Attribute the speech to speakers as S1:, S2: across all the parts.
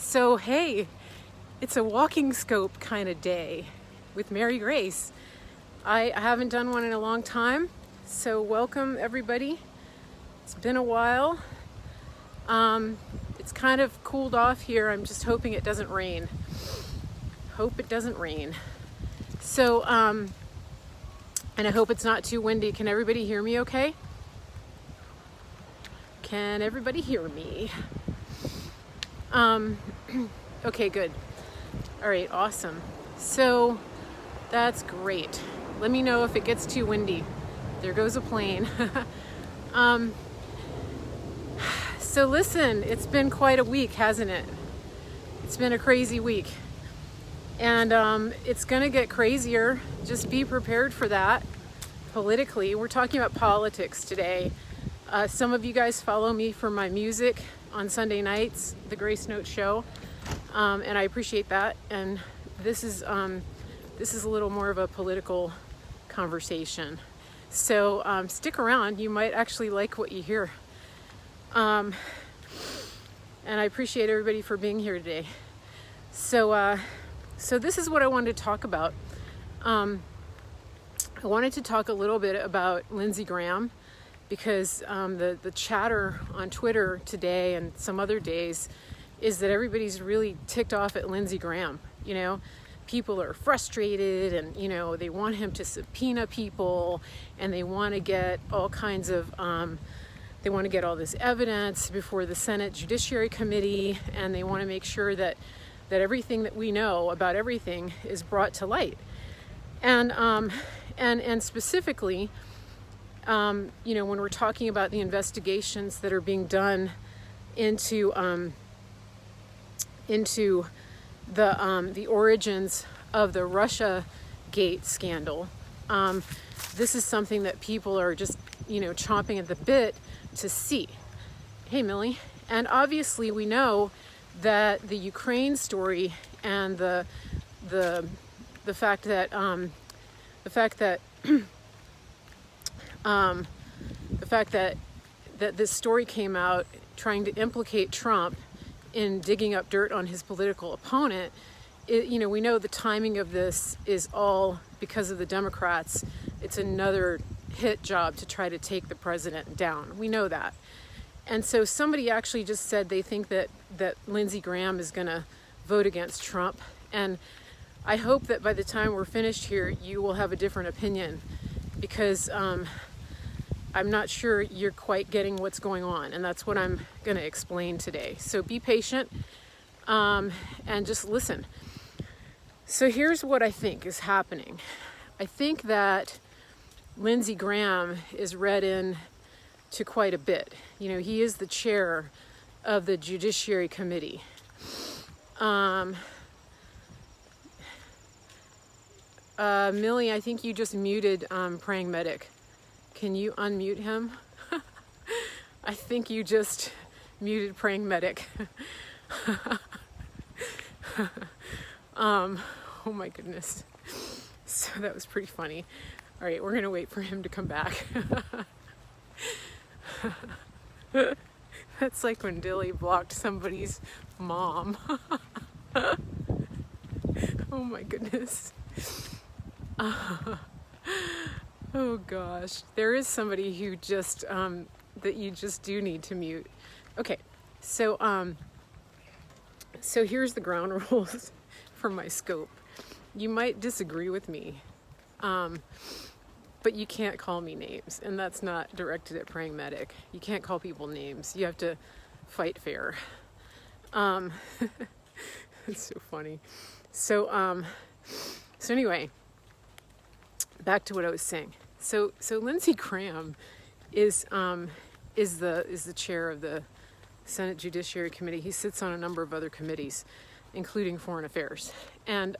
S1: So hey, it's a walking scope kind of day with Mary Grace. I haven't done one in a long time, so welcome everybody. It's been a while. It's kind of cooled off here. I'm just hoping it doesn't rain. Hope it doesn't rain. So, and I hope it's not too windy. Can everybody hear me okay? Can everybody hear me? Okay, good. All right, awesome. So that's great. Let me know if it gets too windy. There goes a plane. So listen, it's been quite a week, hasn't it? It's been a crazy week. And it's gonna get crazier. Just be prepared for that politically. We're talking about politics today. Some of you guys follow me for my music on Sunday nights, the Grace Note show, and I appreciate that. And this is a little more of a political conversation. So stick around. You might actually like what you hear. And I appreciate everybody for being here today. So this is what I wanted to talk about. I wanted to talk a little bit about Lindsey Graham, because the chatter on Twitter today and some other days is that everybody's really ticked off at Lindsey Graham. You know, people are frustrated, and you know, they want him to subpoena people, and they want to get all kinds of they want to get all this evidence before the Senate Judiciary Committee, and they want to make sure that everything that we know about everything is brought to light. And specifically, you know, when we're talking about the investigations that are being done into the origins of the Russia Gate scandal, this is something that people are just, you know, chomping at the bit to see. Hey, Millie. And obviously we know that the Ukraine story and the fact that that this story came out trying to implicate Trump in digging up dirt on his political opponent, you know, we know the timing of this is all because of the Democrats. It's another hit job to try to take the president down. We know that. And so somebody actually just said they think that Lindsey Graham is going to vote against Trump. And I hope that by the time we're finished here, you will have a different opinion, because I'm not sure you're quite getting what's going on. And that's what I'm going to explain today. So be patient and just listen. So here's what I think is happening. I think that Lindsey Graham is read in to quite a bit. You know, he is the chair of the Judiciary Committee. Millie, I think you just muted Praying Medic. Can you unmute him? I think you just muted Praying Medic. Oh my goodness. So that was pretty funny. All right, we're gonna wait for him to come back. That's like when Dilly blocked somebody's mom. Oh my goodness. Oh gosh, there is somebody who just that you just do need to mute. Okay, so here's the ground rules for my scope. You might disagree with me, but you can't call me names, and that's not directed at Praying Medic. You can't call people names. You have to fight fair. It's so funny. So anyway, back to what I was saying. So Lindsey Graham is the chair of the Senate Judiciary Committee. He sits on a number of other committees, including Foreign Affairs. And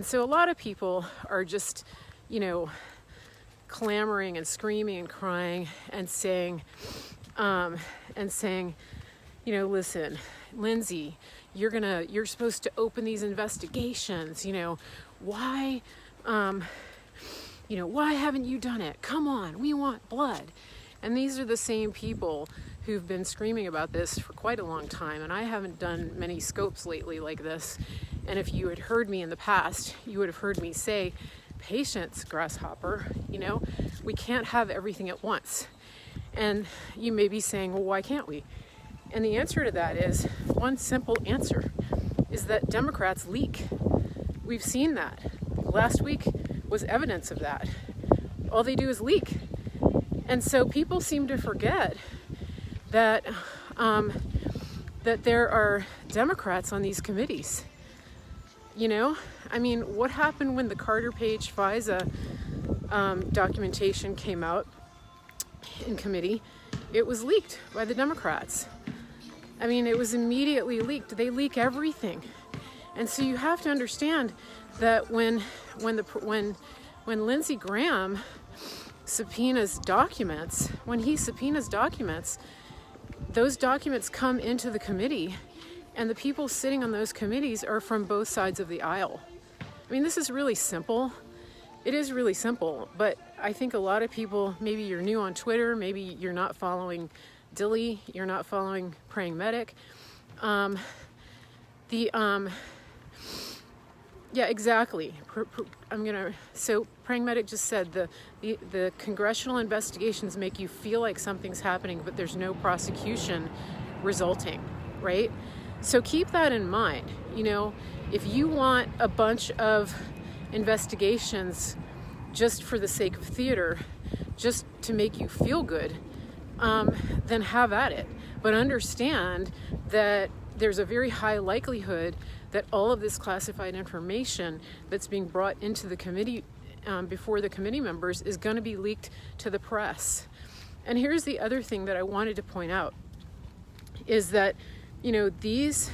S1: so a lot of people are just, you know, clamoring and screaming and crying and saying, you know, listen, Lindsey, you're supposed to open these investigations. You know, why haven't you done it? Come on, we want blood. And these are the same people who've been screaming about this for quite a long time, and I haven't done many scopes lately like this. And if you had heard me in the past, you would have heard me say, patience, grasshopper, we can't have everything at once. And you may be saying, well, why can't we? And the answer to that is, one simple answer, is that Democrats leak. We've seen that. Last week was evidence of that. All they do is leak. And so people seem to forget that that there are Democrats on these committees. What happened when the Carter Page FISA documentation came out in committee? It was leaked by the Democrats. It was immediately leaked. They leak everything. And so you have to understand that when Lindsey Graham subpoenas documents, those documents come into the committee, and the people sitting on those committees are from both sides of the aisle. This is really simple. It is really simple, but I think a lot of people, maybe you're new on Twitter, maybe you're not following Dilly, you're not following Praying Medic. Yeah, exactly. So Praying Medic just said the congressional investigations make you feel like something's happening, but there's no prosecution resulting, right? So keep that in mind. If you want a bunch of investigations just for the sake of theater, just to make you feel good, then have at it. But understand that there's a very high likelihood that all of this classified information that's being brought into the committee before the committee members is going to be leaked to the press. And here's the other thing that I wanted to point out is that, these,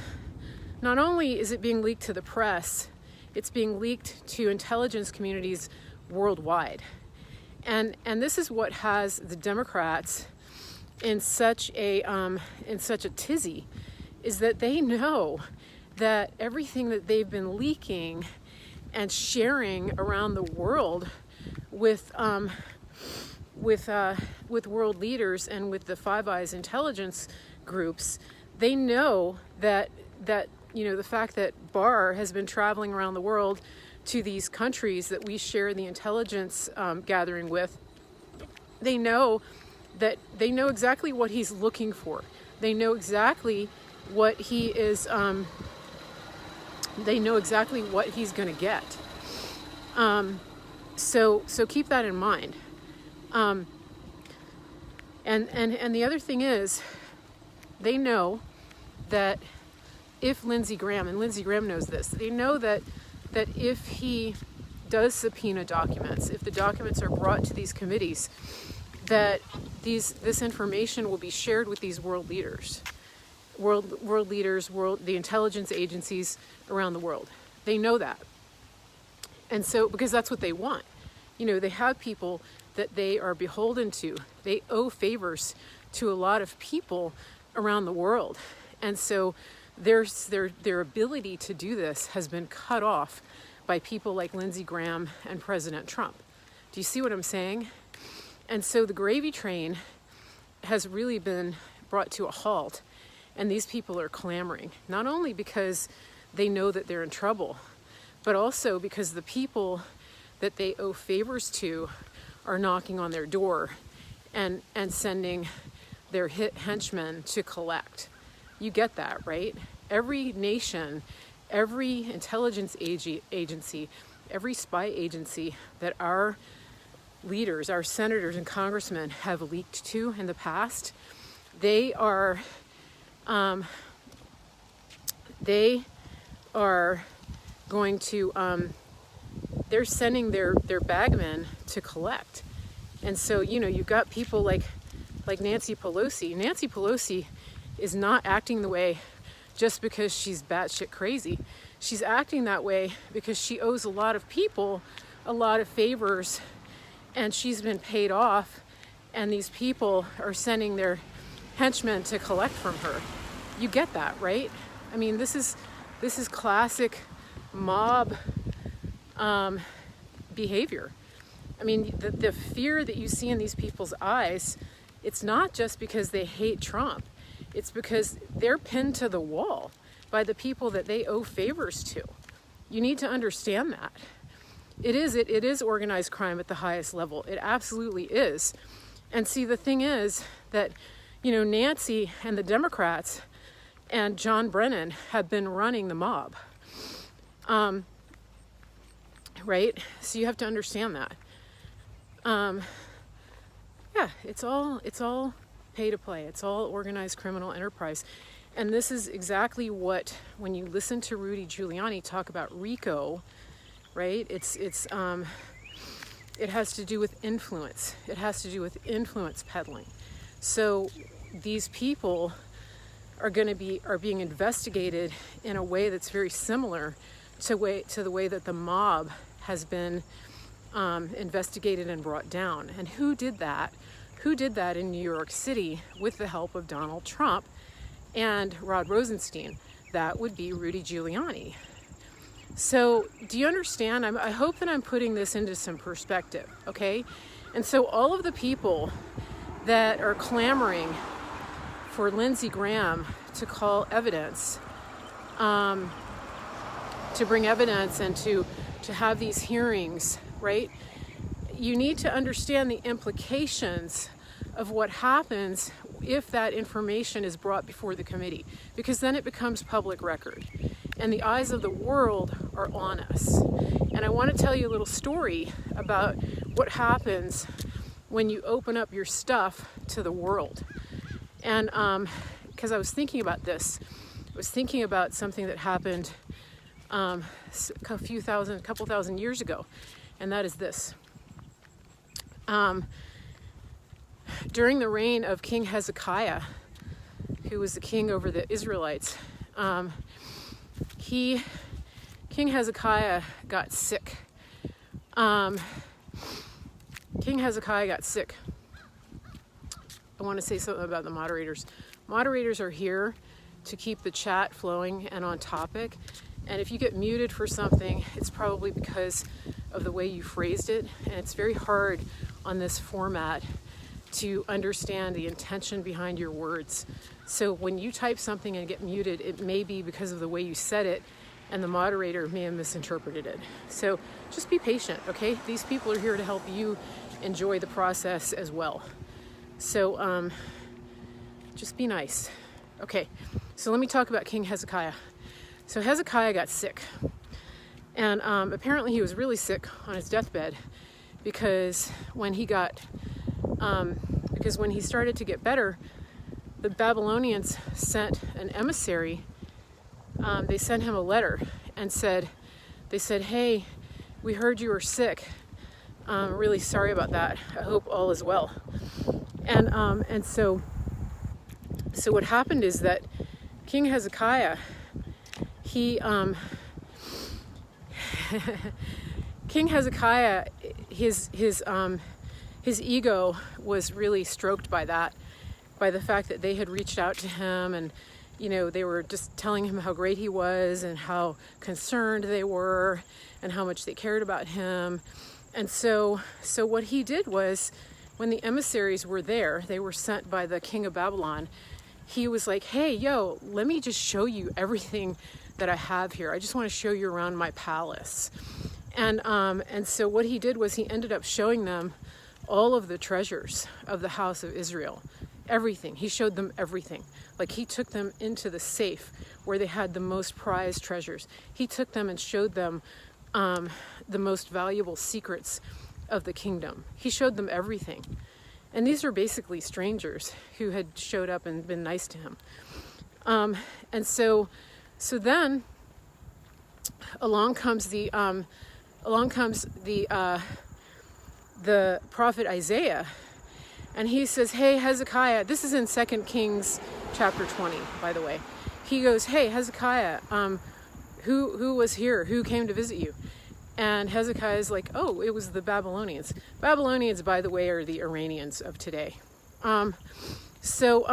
S1: not only is it being leaked to the press, it's being leaked to intelligence communities worldwide. And this is what has the Democrats in such a tizzy, is that they know that everything that they've been leaking and sharing around the world with world leaders and with the Five Eyes intelligence groups, they know that the fact that Barr has been traveling around the world to these countries that we share the intelligence gathering with, they know exactly what he's looking for. They know exactly what he is. They know exactly what he's going to get. So keep that in mind. And the other thing is, they know that if Lindsey Graham, and Lindsey Graham knows this, they know that if he does subpoena documents, if the documents are brought to these committees, that this information will be shared with these world leaders, the intelligence agencies around the world. They know that. And so, because that's what they want. They have people that they are beholden to. They owe favors to a lot of people around the world. And so their ability to do this has been cut off by people like Lindsey Graham and President Trump. Do you see what I'm saying? And so the gravy train has really been brought to a halt, and these people are clamoring, not only because they know that they're in trouble, but also because the people that they owe favors to are knocking on their door and sending their henchmen to collect. You get that, right? Every nation, every intelligence agency, every spy agency that our leaders, our senators and congressmen have leaked to in the past, they are going to, they're sending their bagmen to collect. And so, you've got people like Nancy Pelosi. Nancy Pelosi is not acting the way just because she's batshit crazy. She's acting that way because she owes a lot of people a lot of favors, and she's been paid off, and these people are sending their henchmen to collect from her. You get that, right? This is classic mob behavior. The fear that you see in these people's eyes it's not just because they hate Trump. It's because they're pinned to the wall by the people that they owe favors to. You need to understand that. It is organized crime at the highest level. It absolutely is. And see, the thing is that, Nancy and the Democrats and John Brennan have been running the mob. Right? So you have to understand that. Yeah, it's all pay to play. It's all organized criminal enterprise. And this is exactly what, when you listen to Rudy Giuliani talk about RICO, right? It has to do with influence. It has to do with influence peddling. So these people are being investigated in a way that's very similar to the way that the mob has been investigated and brought down. And who did that? Who did that in New York City with the help of Donald Trump and Rod Rosenstein? That would be Rudy Giuliani. So do you understand? I hope that I'm putting this into some perspective, okay? And so all of the people that are clamoring for Lindsey Graham to call evidence, to bring evidence and to have these hearings, right? You need to understand the implications of what happens if that information is brought before the committee, because then it becomes public record and the eyes of the world are on us. And I want to tell you a little story about what happens when you open up your stuff to the world. And because I was thinking about this, I was thinking about something that happened a couple thousand years ago, and that is this. During the reign of King Hezekiah, who was the king over the Israelites, King Hezekiah got sick. King Hezekiah got sick. I want to say something about the moderators. Moderators are here to keep the chat flowing and on topic. And if you get muted for something, it's probably because of the way you phrased it. And it's very hard on this format to understand the intention behind your words. So when you type something and get muted, it may be because of the way you said it, and the moderator may have misinterpreted it. So just be patient, okay? These people are here to help you enjoy the process as well. So just be nice. Okay, so let me talk about King Hezekiah. So Hezekiah got sick, and apparently he was really sick on his deathbed because when he started to get better, the Babylonians sent an emissary. They sent him a letter and they said, hey, we heard you were sick. I'm really sorry about that. I hope all is well. And so what happened is that King Hezekiah, King Hezekiah, his ego was really stroked by that, by the fact that they had reached out to him and, they were just telling him how great he was and how concerned they were and how much they cared about him. And so what he did was, when the emissaries were there, they were sent by the king of Babylon, he was like, hey, yo, let me just show you everything that I have here. I just want to show you around my palace. And so what he did was he ended up showing them all of the treasures of the house of Israel. Everything. He showed them everything. Like, he took them into the safe where they had the most prized treasures. He took them and showed them the most valuable secrets of the kingdom. He showed them everything. And these are basically strangers who had showed up and been nice to him. And so then along comes the prophet Isaiah, and he says, hey, Hezekiah, this is in 2 Kings chapter 20, by the way. He goes, hey, Hezekiah, who was here? Who came to visit you? And Hezekiah is like, oh, it was the Babylonians. Babylonians, by the way, are the Iranians of today. So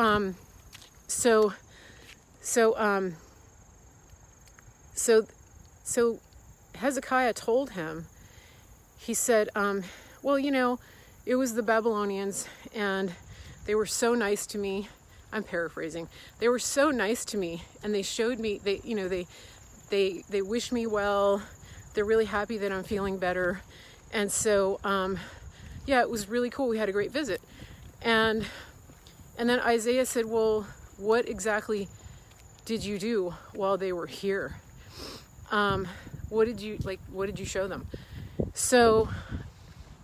S1: Hezekiah told him, he said, well, it was the Babylonians, and They were so nice to me. I'm paraphrasing. They were so nice to me, and they showed me, they wish me well. They're really happy that I'm feeling better. And so, yeah, it was really cool. We had a great visit. And then Isaiah said, well, what exactly did you do while they were here? What did you show them? So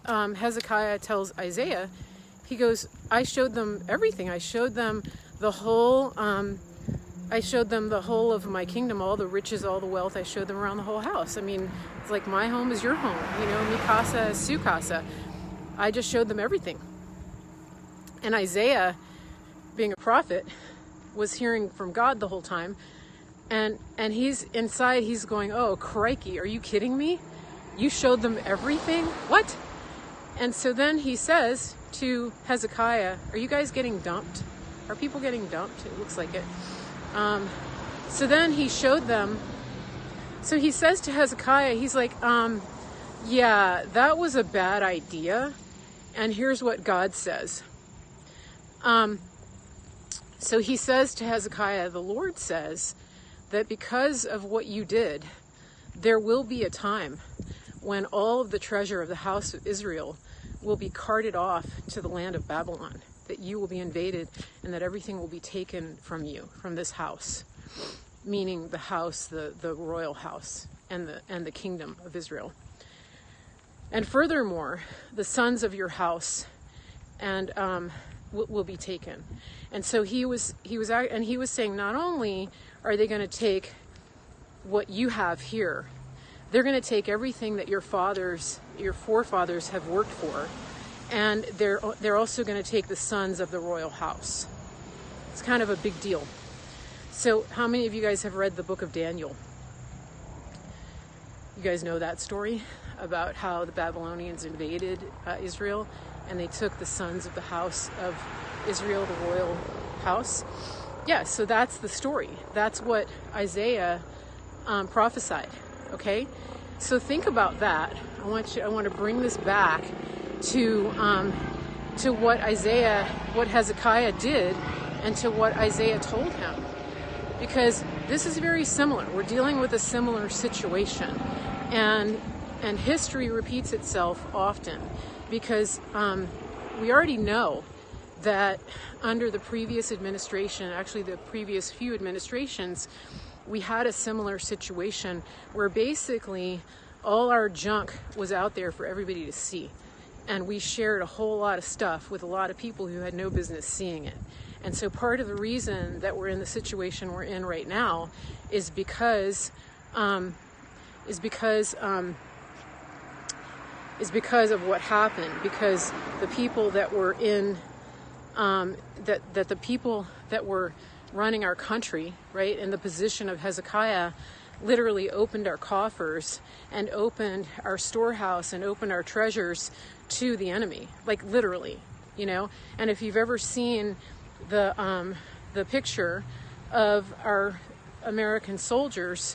S1: Hezekiah tells Isaiah, he goes, I showed them everything. I showed them the whole of my kingdom, all the riches, all the wealth. I showed them around the whole house. I mean, it's like my home is your home, mi casa es su casa. I just showed them everything. And Isaiah, being a prophet, was hearing from God the whole time. And he's inside, he's going, oh, crikey, are you kidding me? You showed them everything? What? And so then he says to Hezekiah, are you guys getting dumped? Are people getting dumped? It looks like it. So then he showed them. So he says to Hezekiah, he's like, yeah, that was a bad idea. And here's what God says. So he says to Hezekiah, the Lord says that because of what you did, there will be a time when all of the treasure of the house of Israel will be carted off to the land of Babylon, that you will be invaded and that everything will be taken from you, from this house, meaning the house, the royal house and the kingdom of Israel. And furthermore, the sons of your house and will be taken. And so he was saying, not only are they going to take what you have here, they're going to take everything that your forefathers have worked for, and they're also going to take the sons of the royal house. It's kind of a big deal. So how many of you guys have read the book of Daniel? You guys know that story about how the Babylonians invaded Israel, and they took the sons of the house of Israel, the royal house. Yeah, so that's the story. That's what Isaiah prophesied. Okay, so think about that. I want to bring this back to what Hezekiah did, and to what Isaiah told him, because this is very similar. We're dealing with a similar situation, and history repeats itself often, because we already know that under the previous administration, actually the previous few administrations, we had a similar situation where basically all our junk was out there for everybody to see. And we shared a whole lot of stuff with a lot of people who had no business seeing it. And so part of the reason that we're in the situation we're in right now is because of what happened. Because the people that were in the people that were running our country, right, in the position of Hezekiah, literally opened our coffers and opened our storehouse and opened our treasures to the enemy, like literally, And if you've ever seen the picture of our American soldiers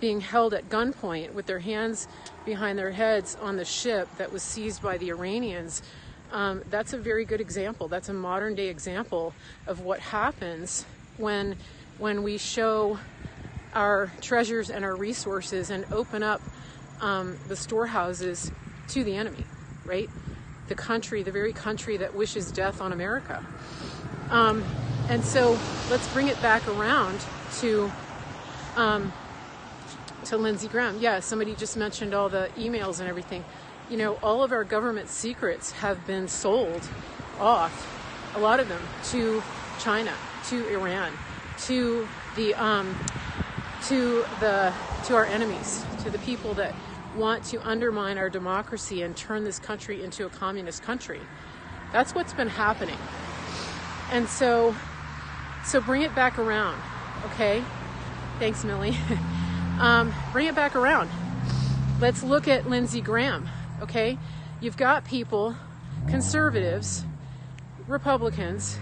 S1: being held at gunpoint with their hands behind their heads on the ship that was seized by the Iranians, that's a very good example. That's a modern day example of what happens when we show our treasures and our resources and open up the storehouses to the enemy, right? The very country that wishes death on America. And so let's bring it back around to Lindsey Graham. Yeah, somebody just mentioned all the emails and everything. All of our government secrets have been sold off, a lot of them, to China, to Iran, to our enemies, to the people that want to undermine our democracy and turn this country into a communist country. That's what's been happening. And so bring it back around, okay? Thanks, Millie. Bring it back around. Let's look at Lindsey Graham, okay? You've got people, conservatives, Republicans,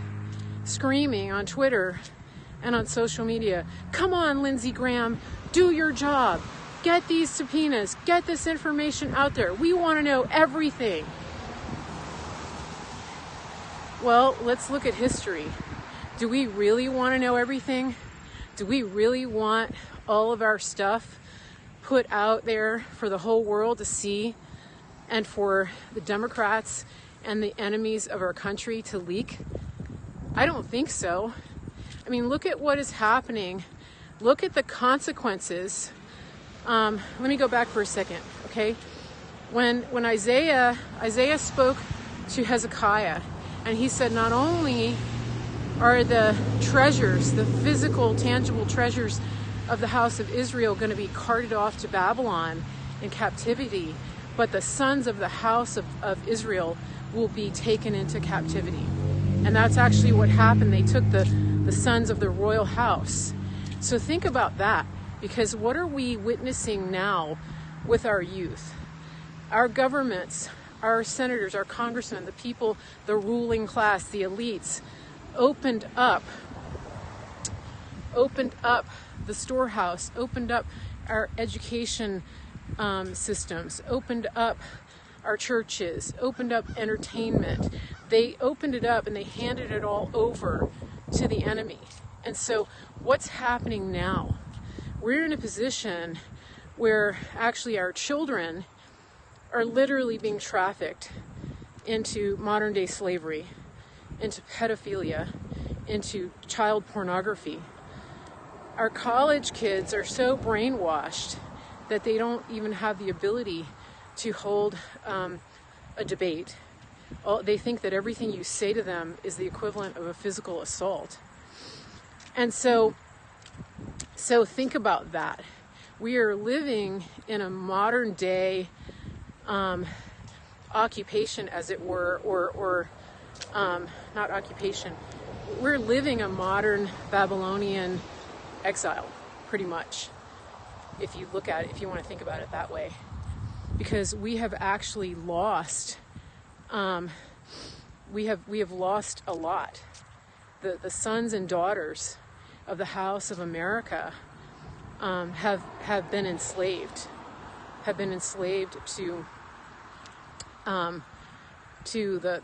S1: screaming on Twitter and on social media, come on, Lindsey Graham, do your job. Get these subpoenas. Get this information out there. We want to know everything. Well, let's look at history. Do we really want to know everything? Do we really want all of our stuff put out there for the whole world to see, and for the Democrats and the enemies of our country to leak? I don't think so. I mean, look at what is happening. Look at the consequences. Let me go back for a second, okay? When Isaiah spoke to Hezekiah, and he said, not only are the treasures, the physical, tangible treasures of the house of Israel going to be carted off to Babylon in captivity, but the sons of the house of Israel will be taken into captivity. And that's actually what happened. They took the sons of the royal house. So think about that, because what are we witnessing now with our youth? Our governments, our senators, our congressmen, the people, the ruling class, the elites, opened up the storehouse, opened up our education systems, opened up our churches, opened up entertainment. They opened it up and they handed it all over to the enemy. And so what's happening now? We're in a position where actually our children are literally being trafficked into modern day slavery, into pedophilia, into child pornography. Our college kids are so brainwashed that they don't even have the ability to hold a debate. They think that everything you say to them is the equivalent of a physical assault. And so think about that. We are living in a modern day occupation, as it were, or not occupation. We're living a modern Babylonian exile, pretty much, if you look at it, if you want to think about it that way. Because we have actually lost, we have lost a lot. The sons and daughters of the house of America have been enslaved to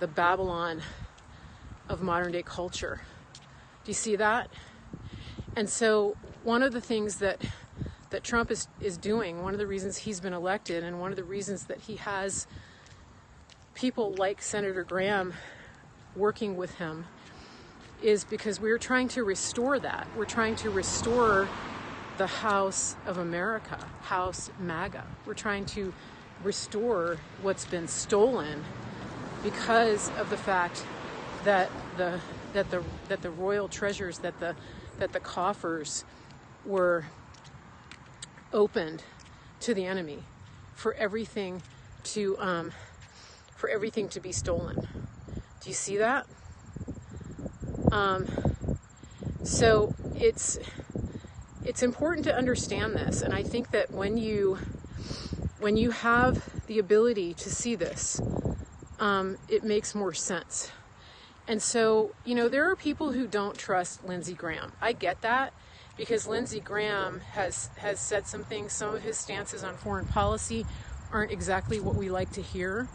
S1: the Babylon of modern day culture. Do you see that? And so one of the things that Trump is doing, one of the reasons he's been elected, and one of the reasons that he has people like Senator Graham working with him, is because we're trying to restore that. We're trying to restore the House of America, House MAGA. We're trying to restore what's been stolen because of the fact that the royal treasures, that the coffers were opened to the enemy for everything to be stolen. Do you see that? So it's important to understand this, and I think that when you have the ability to see this, it makes more sense. And so, there are people who don't trust Lindsey Graham. I get that, because Lindsey Graham has said some things. Some of his stances on foreign policy aren't exactly what we like to hear.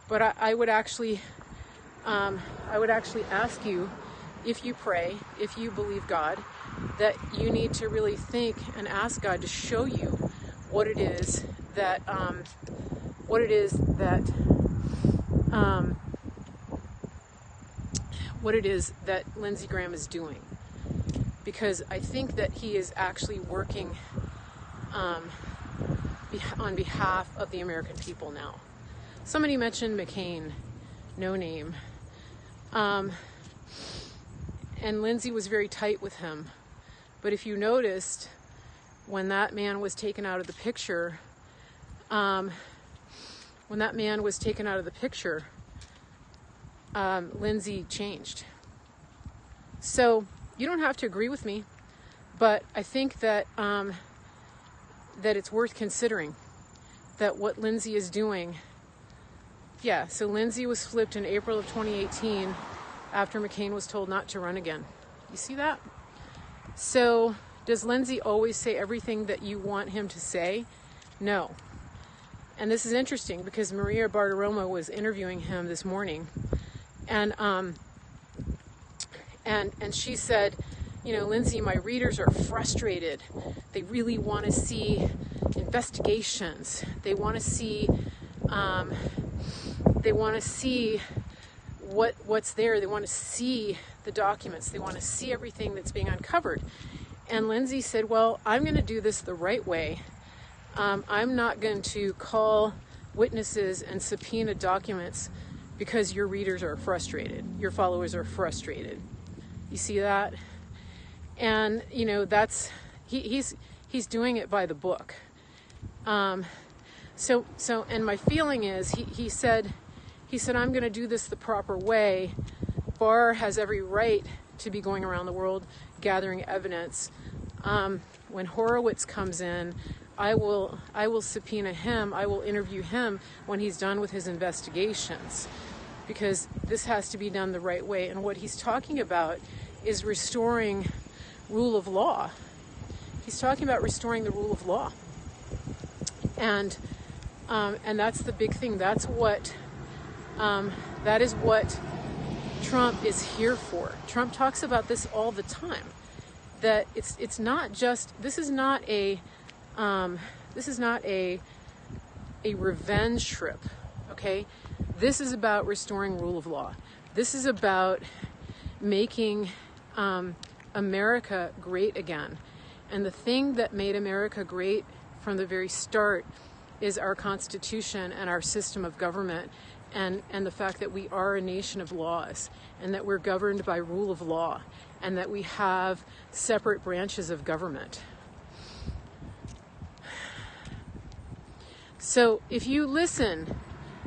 S1: But I would actually ask you, if you pray, if you believe God, that you need to really think and ask God to show you what it is that Lindsey Graham is doing. Because I think that he is actually working on behalf of the American people now. Somebody mentioned McCain, no name. And Lindsey was very tight with him. But if you noticed, when that man was taken out of the picture, Lindsey changed. So you don't have to agree with me, but I think that that it's worth considering that what Lindsey is doing. Yeah, so Lindsey was flipped in April of 2018 after McCain was told not to run again. You see that? So does Lindsey always say everything that you want him to say? No. And this is interesting because Maria Bartiromo was interviewing him this morning, and And she said, Lindsey, my readers are frustrated. They really want to see investigations. They want to see what's there. They want to see the documents. They want to see everything that's being uncovered. And Lindsey said, well, I'm going to do this the right way. I'm not going to call witnesses and subpoena documents because your readers are frustrated. Your followers are frustrated. You see that? And, that's, he's doing it by the book. And my feeling is, he said, I'm going to do this the proper way. Barr has every right to be going around the world gathering evidence. When Horowitz comes in, I will subpoena him. I will interview him when he's done with his investigations, because this has to be done the right way. And what he's talking about is restoring rule of law. He's talking about restoring the rule of law. And that's the big thing. That is what Trump is here for. Trump talks about this all the time. That it's not just, this is not a revenge trip, okay? This is about restoring rule of law. This is about making America great again. And the thing that made America great from the very start is our Constitution and our system of government, and the fact that we are a nation of laws, and that we're governed by rule of law, and that we have separate branches of government. So if you listen,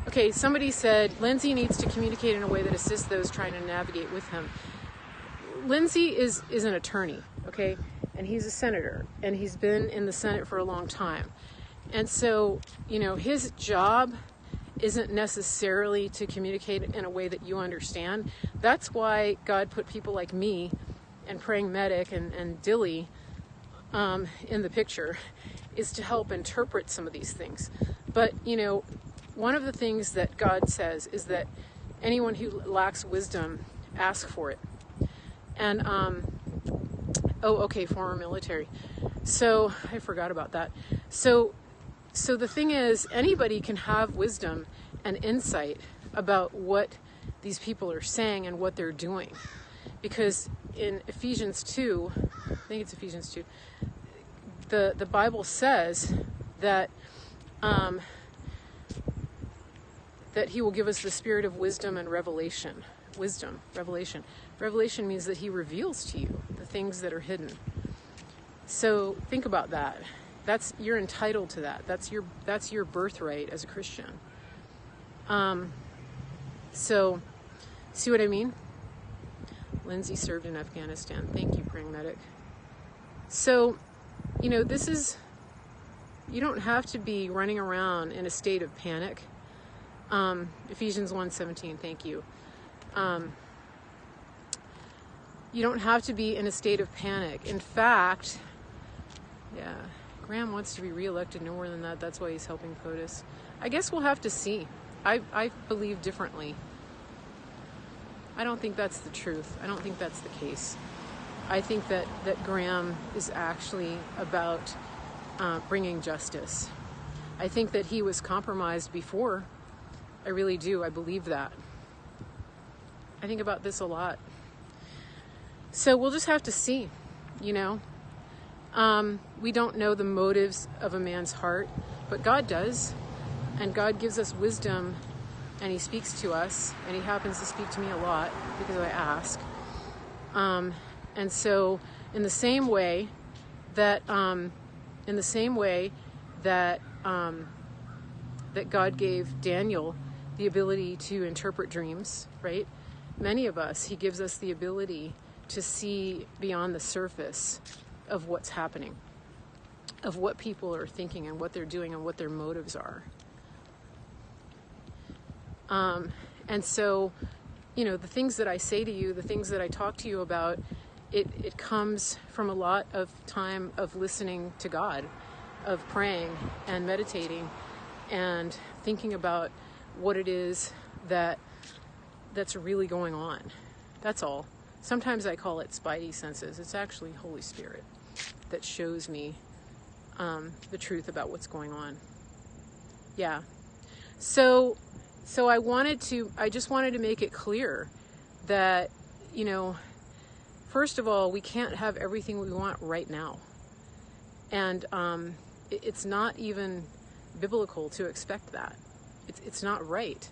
S1: okay, somebody said Lindsey needs to communicate in a way that assists those trying to navigate with him. Lindsey is an attorney, okay, and he's a senator, and he's been in the Senate for a long time. And so, his job isn't necessarily to communicate in a way that you understand. That's why God put people like me and Praying Medic and Dilly in the picture, is to help interpret some of these things. But, one of the things that God says is that anyone who lacks wisdom, ask for it. And, former military. So, I forgot about that. So the thing is, anybody can have wisdom and insight about what these people are saying and what they're doing. Because in Ephesians 2, I think it's Ephesians 2, the Bible says that that he will give us the spirit of wisdom and revelation. Revelation means that he reveals to you the things that are hidden. So think about that. You're entitled to that. That's your birthright as a Christian. So see what I mean? Lindsey served in Afghanistan. Thank you, Praying Medic. So, this is, you don't have to be running around in a state of panic. Ephesians 1:17, thank you. You don't have to be in a state of panic. In fact, Graham wants to be reelected no more than that. That's why he's helping POTUS. I guess we'll have to see. I believe differently. I don't think that's the truth. I don't think that's the case. I think that Graham is actually about bringing justice. I think that he was compromised before. I really do. I believe that. I think about this a lot. So we'll just have to see, We don't know the motives of a man's heart, but God does. And God gives us wisdom, and he speaks to us, and he happens to speak to me a lot because I ask. And so in the same way that that God gave Daniel the ability to interpret dreams, right? Many of us, he gives us the ability to see beyond the surface of what's happening, of what people are thinking and what they're doing and what their motives are. And so, the things that I say to you, the things that I talk to you about, it comes from a lot of time of listening to God, of praying and meditating and thinking about what it is that's really going on. That's all. Sometimes I call it spidey senses. It's actually Holy Spirit that shows me the truth about what's going on. Yeah. So I just wanted to make it clear that, first of all, we can't have everything we want right now. And it's not even biblical to expect that. It's not right.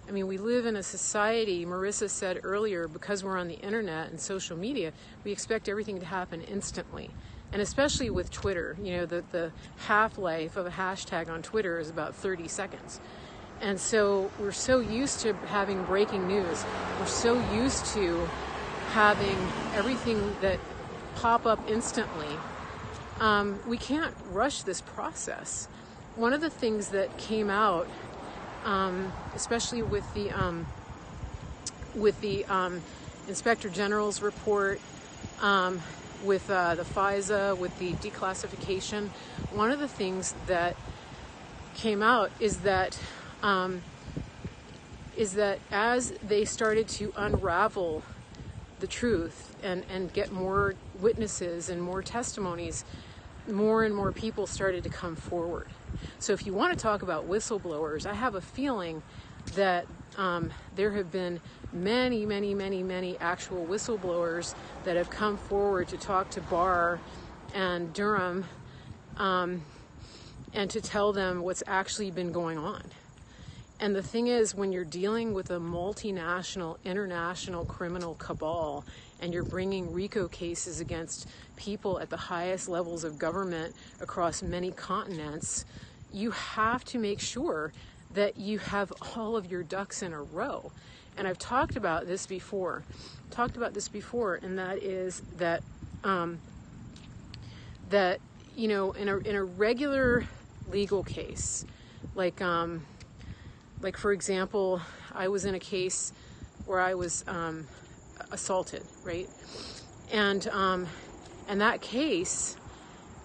S1: I mean, we live in a society, Marissa said earlier, because we're on the internet and social media, we expect everything to happen instantly. And especially with Twitter, the half-life of a hashtag on Twitter is about 30 seconds. And so we're so used to having breaking news. We're so used to having everything that pop up instantly. We can't rush this process. One of the things that came out, especially with the Inspector General's report, with the FISA, with the declassification, one of the things that came out is that as they started to unravel the truth and get more witnesses and more testimonies, more and more people started to come forward. So if you want to talk about whistleblowers, I have a feeling that there have been many actual whistleblowers that have come forward to talk to Barr and Durham and to tell them what's actually been going on. And the thing is, when you're dealing with a multinational, international criminal cabal and you're bringing RICO cases against people at the highest levels of government across many continents, you have to make sure that you have all of your ducks in a row. And I've talked about this before, and that is that in a regular legal case, like for example, I was in a case where I was assaulted, right? And that case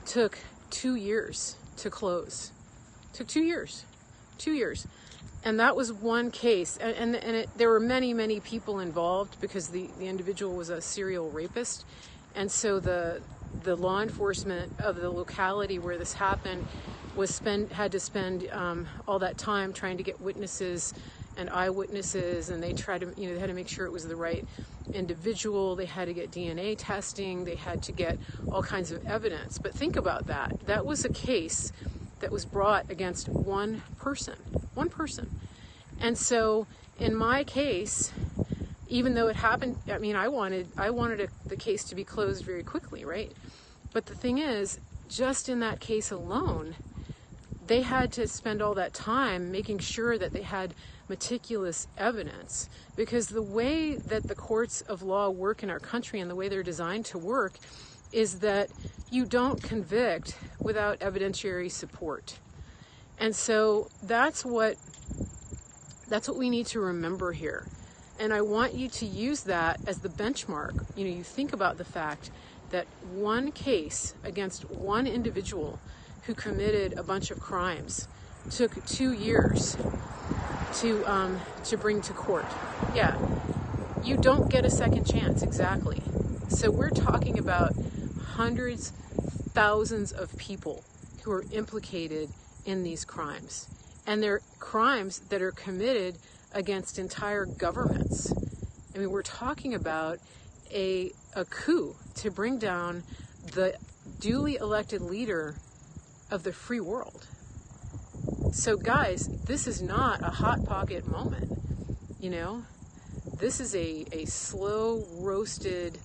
S1: took 2 years to close. Took 2 years. 2 years. And that was one case. And there were many people involved because the individual was a serial rapist. And so the law enforcement of the locality where this happened had to spend all that time trying to get witnesses and eyewitnesses, and they had to make sure it was the right individual. They had to get DNA testing. They had to get all kinds of evidence. But think about that. That was a case that was brought against one person. And so in my case, even though it happened, I mean, I wanted the case to be closed very quickly, right? But the thing is, just in that case alone, they had to spend all that time making sure that they had meticulous evidence, because the way that the courts of law work in our country and the way they're designed to work is that you don't convict without evidentiary support. And so that's what we need to remember here. And I want you to use that as the benchmark. You think about the fact that one case against one individual who committed a bunch of crimes took 2 years to bring to court. Yeah, you don't get a second chance, exactly. So we're talking about hundreds, thousands of people who are implicated in these crimes. And they're crimes that are committed against entire governments. I mean, we're talking about a coup to bring down the duly elected leader of the free world. So guys, this is not a hot pocket moment, This is a slow roasted,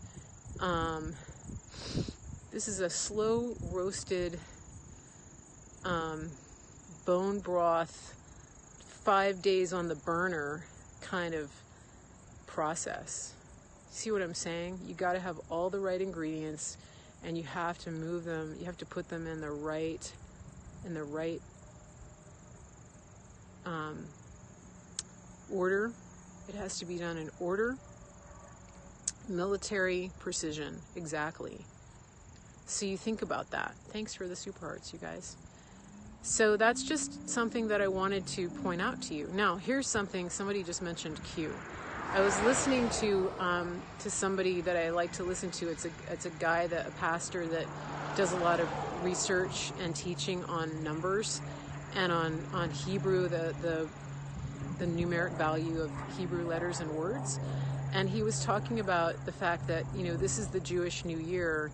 S1: bone broth, 5 days on the burner kind of process. See what I'm saying? You got to have all the right ingredients, and you have to move them. You have to put them in the right order. It has to be done in order. Military precision, exactly. So you think about that. Thanks for the super hearts, you guys. So that's just something that I wanted to point out to you. Now, here's something, somebody just mentioned Q. I was listening to somebody that I like to listen to. It's a guy, a pastor that does a lot of research and teaching on numbers and on Hebrew, the numeric value of Hebrew letters and words. And he was talking about the fact that, this is the Jewish New Year,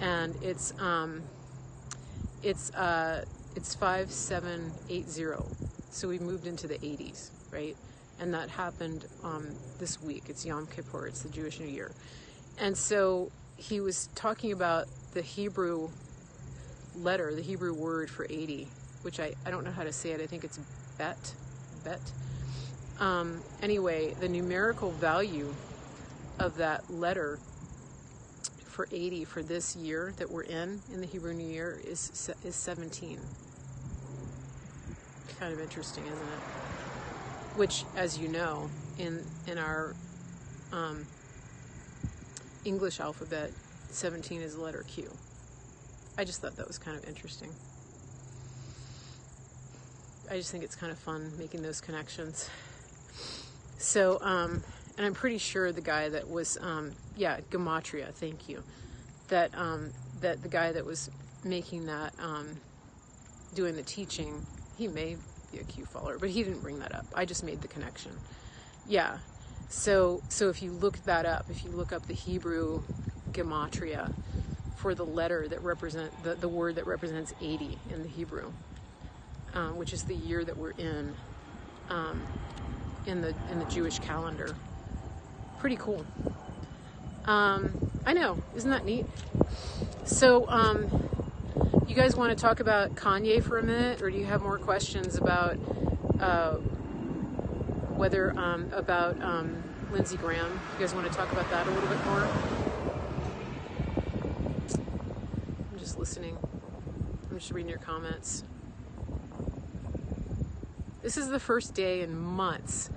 S1: and it's 5780. So we moved into the 80s, right? And that happened this week. It's Yom Kippur. It's the Jewish New Year. And so he was talking about the Hebrew letter, the Hebrew word for 80, which I don't know how to say it. I think it's bet. Anyway, the numerical value of that letter for 80 for this year that we're in the Hebrew New Year is 17. Kind of interesting, isn't it? Which, as you know, in our English alphabet, 17 is the letter Q. I just thought that was kind of interesting. I just think it's kind of fun making those connections. So, and I'm pretty sure the guy that was, gematria, thank you, that the guy that was making that, doing the teaching, he may be a Q follower, but he didn't bring that up. I just made the connection. Yeah. So if you look that up, if you look up the Hebrew gematria for the letter that the word that represents 80 in the Hebrew, which is the year that we're in the Jewish calendar. Pretty cool. I know, isn't that neat? So, you guys want to talk about Kanye for a minute, or do you have more questions about about Lindsey Graham? You guys want to talk about that a little bit more? I'm just listening. I'm just reading your comments. This is the first day in months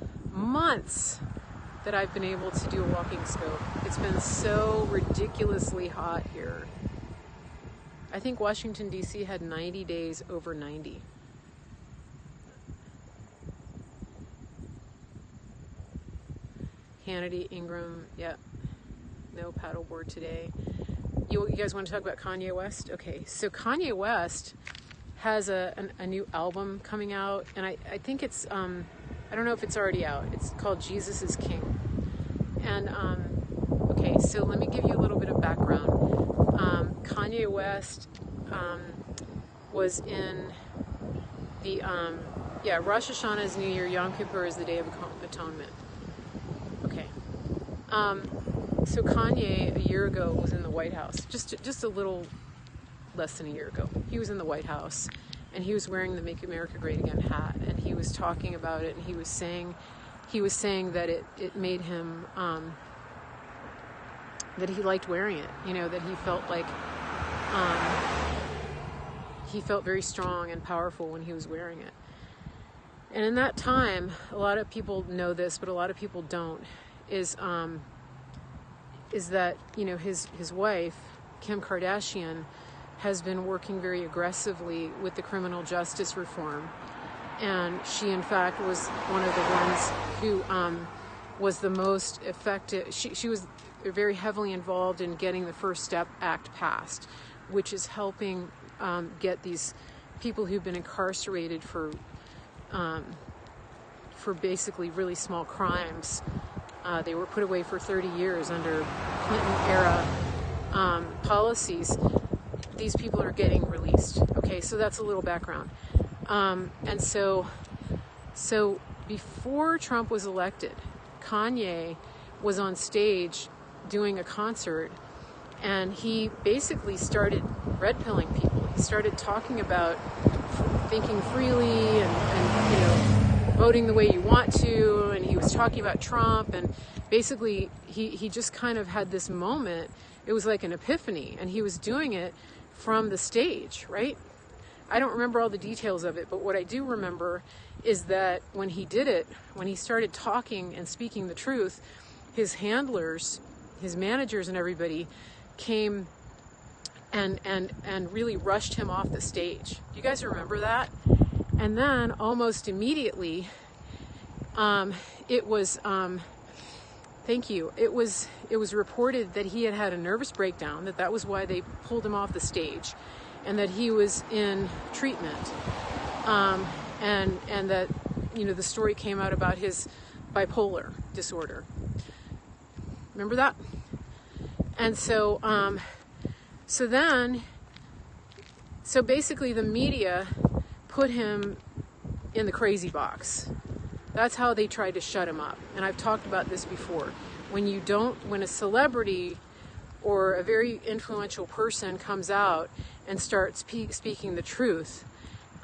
S1: that I've been able to do a walking scope. It's been so ridiculously hot here. I think Washington, D.C. had 90 days over 90. Hannity, Ingram, yep. No paddleboard today. You guys want to talk about Kanye West? Okay, so Kanye West has a new album coming out, and I think it's, I don't know if it's already out. It's called Jesus is King. And, okay, so let me give you a little bit of background. Kanye West was in the, Rosh Hashanah is New Year, Yom Kippur is the Day of Atonement. Okay. So Kanye, a year ago, was in the White House, just a little less than a year ago. He was in the White House, and he was wearing the Make America Great Again hat, and he was talking about it, and he was saying that it made him, that he liked wearing it, that he felt like, he felt very strong and powerful when he was wearing it. And in that time, a lot of people know this, but a lot of people don't, is that, his wife, Kim Kardashian, has been working very aggressively with the criminal justice reform. And she, in fact, was one of the ones who was the most effective. She was very heavily involved in getting the First Step Act passed, which is helping get these people who've been incarcerated for basically really small crimes. They were put away for 30 years under Clinton-era policies. These people are getting released. Okay, so that's a little background. And so before Trump was elected, Kanye was on stage doing a concert, and he basically started red-pilling people. He started talking about thinking freely and voting the way you want to, and he was talking about Trump, and basically he just kind of had this moment. It was like an epiphany, and he was doing it from the stage, right? I don't remember all the details of it, but what I do remember is that when he did it, when he started talking and speaking the truth, his handlers, his managers and everybody came and really rushed him off the stage. Do you guys remember that? And then almost immediately, it was Thank you. It was reported that he had a nervous breakdown, that was why they pulled him off the stage, and that he was in treatment. And that, the story came out about his bipolar disorder. Remember that? And so basically the media put him in the crazy box. That's how they tried to shut him up. And I've talked about this before. When a celebrity or a very influential person comes out and starts speaking the truth,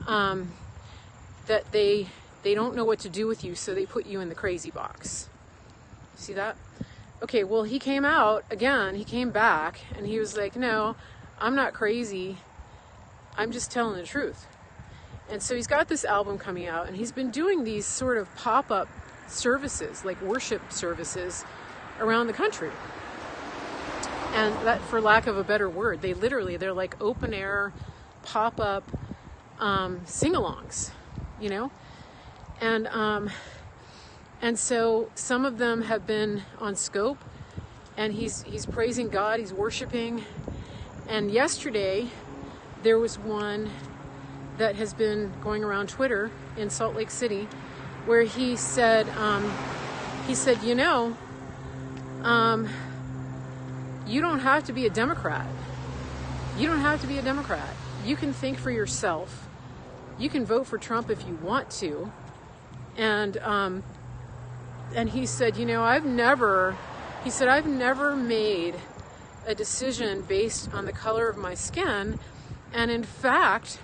S1: that they don't know what to do with you, so they put you in the crazy box. See that? Okay, well, he came out again, he came back, and he was like, no, I'm not crazy, I'm just telling the truth. And so he's got this album coming out, and he's been doing these sort of pop-up services, like worship services, around the country. And that, for lack of a better word, they're like open-air, pop-up sing-alongs, And so some of them have been on Scope, and he's praising God, he's worshiping. And yesterday, there was one that has been going around Twitter in Salt Lake City, where he said, you don't have to be a Democrat. You don't have to be a Democrat. You can think for yourself. You can vote for Trump if you want to. And he said, I've never made a decision based on the color of my skin. And in fact,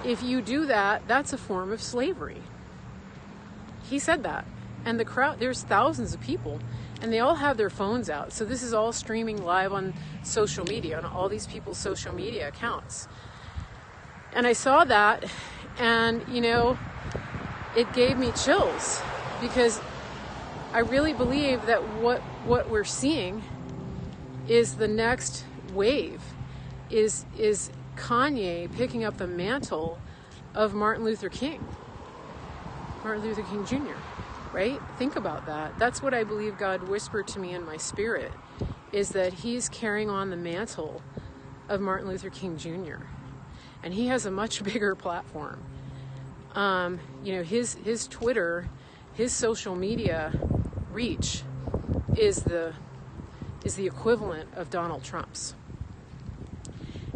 S1: if you do that, that's a form of slavery. He said that. And the crowd, there's thousands of people, and they all have their phones out. So this is all streaming live on social media, on all these people's social media accounts. And I saw that, and, it gave me chills, because I really believe that what we're seeing is the next wave, is Kanye picking up the mantle of Martin Luther King Jr., right? Think about that. That's what I believe God whispered to me in my spirit, is that he's carrying on the mantle of Martin Luther King Jr. And he has a much bigger platform. His Twitter, his social media reach is the equivalent of Donald Trump's.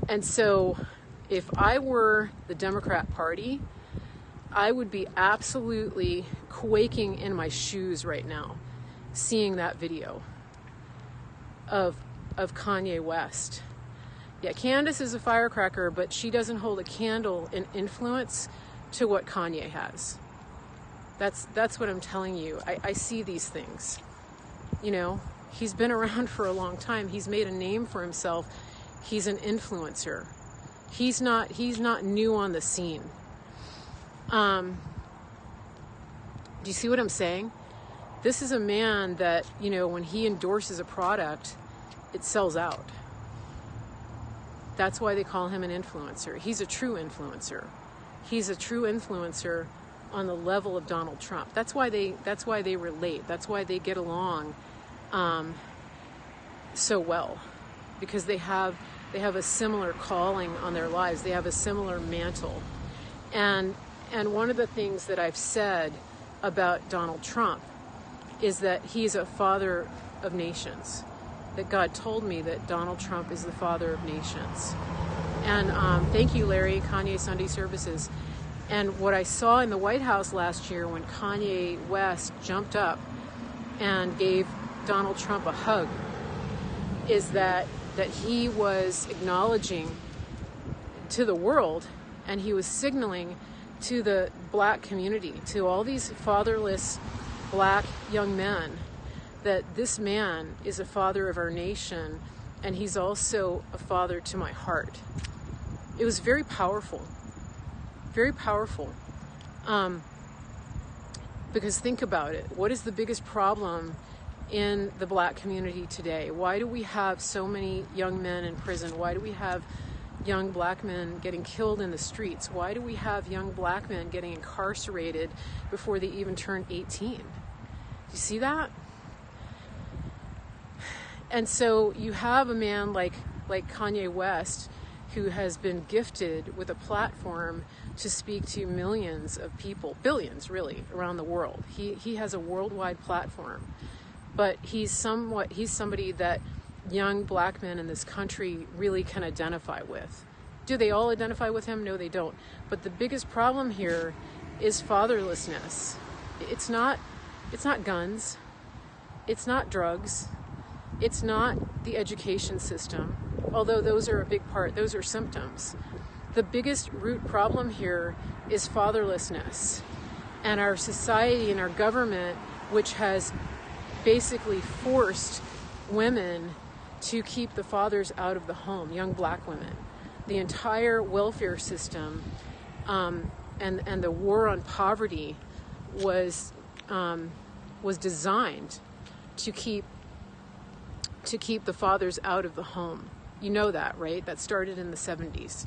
S1: And so if I were the Democrat Party, I would be absolutely quaking in my shoes right now, seeing that video of Kanye West. Yeah, Candace is a firecracker, but she doesn't hold a candle in influence to what Kanye has. That's what I'm telling you. I see these things. He's been around for a long time. He's made a name for himself. He's an influencer. He's not new on the scene. Do you see what I'm saying? This is a man that, when he endorses a product, it sells out. That's why they call him an influencer. He's a true influencer. He's a true influencer on the level of Donald Trump. That's why they relate. That's why they get along so well, because they have a similar calling on their lives. They have a similar mantle. And one of the things that I've said about Donald Trump is that he's a father of nations. That God told me that Donald Trump is the father of nations. And thank you, Larry, Kanye Sunday Services. And what I saw in the White House last year when Kanye West jumped up and gave Donald Trump a hug is that he was acknowledging to the world, and he was signaling to the black community, to all these fatherless black young men, that this man is a father of our nation, and he's also a father to my heart. It was very powerful. Very powerful. Because think about it. What is the biggest problem in the black community today? Why do we have so many young men in prison? Why do we have young black men getting killed in the streets? Why do we have young black men getting incarcerated before they even turn 18? you see that? And so you have a man like Kanye West, who has been gifted with a platform to speak to millions of people, billions really, around the world. He has a worldwide platform, but he's somebody that young black men in this country really can identify with. Do they all identify with him? No, they don't. But the biggest problem here is fatherlessness. It's not guns. It's not drugs. It's not the education system, although those are a big part. Those are symptoms. The biggest root problem here is fatherlessness. And our society and our government, which has basically forced women to keep the fathers out of the home, young black women. The entire welfare system and the war on poverty was designed to keep the fathers out of the home. You know that, right? That started in the 70s.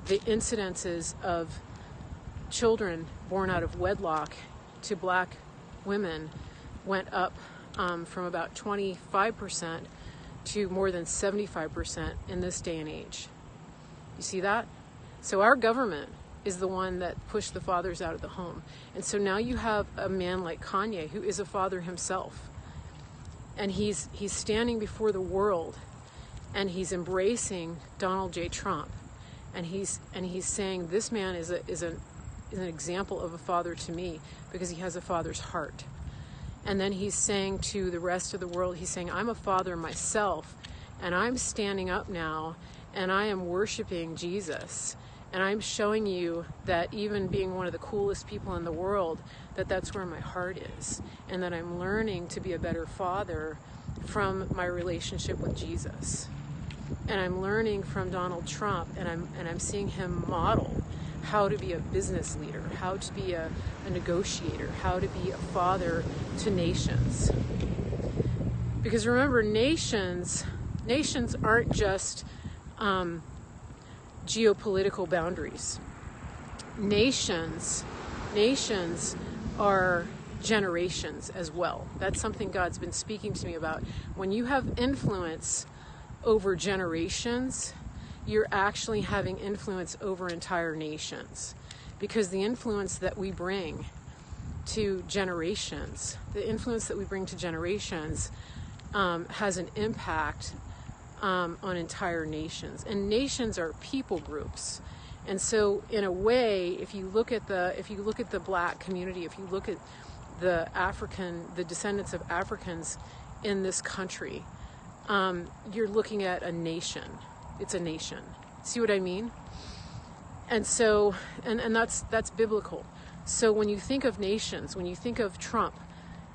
S1: The incidences of children born out of wedlock to black women went up from about 25% to more than 75% in this day and age. You see that? So our government is the one that pushed the fathers out of the home. And so now you have a man like Kanye, who is a father himself. And he's standing before the world, and he's embracing Donald J. Trump. And he's saying, this man is an example of a father to me because he has a father's heart. And then he's saying to the rest of the world, he's saying, I'm a father myself, and I'm standing up now, and I am worshiping Jesus. And I'm showing you that even being one of the coolest people in the world, that's where my heart is. And that I'm learning to be a better father from my relationship with Jesus. And I'm learning from Donald Trump, and I'm seeing him model how to be a business leader, how to be a negotiator, how to be a father to nations. Because remember, nations aren't just geopolitical boundaries. Nations are generations as well. That's something God's been speaking to me about. When you have influence over generations, you're actually having influence over entire nations, because the influence that we bring to generations, has an impact on entire nations. And nations are people groups. And so in a way, if you look at the black community, if you look at the descendants of Africans in this country, you're looking at a nation. It's a nation. See what I mean? And so, and that's biblical. So when you think of nations, when you think of Trump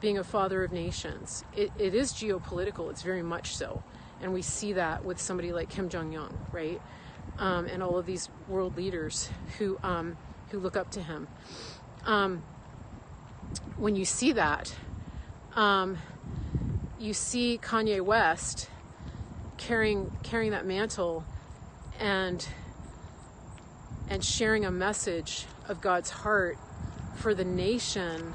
S1: being a father of nations, it is geopolitical. It's very much so. And we see that with somebody like Kim Jong-un, right? And all of these world leaders who look up to him. When you see that, you see Kanye West carrying that mantle and sharing a message of God's heart for the nations,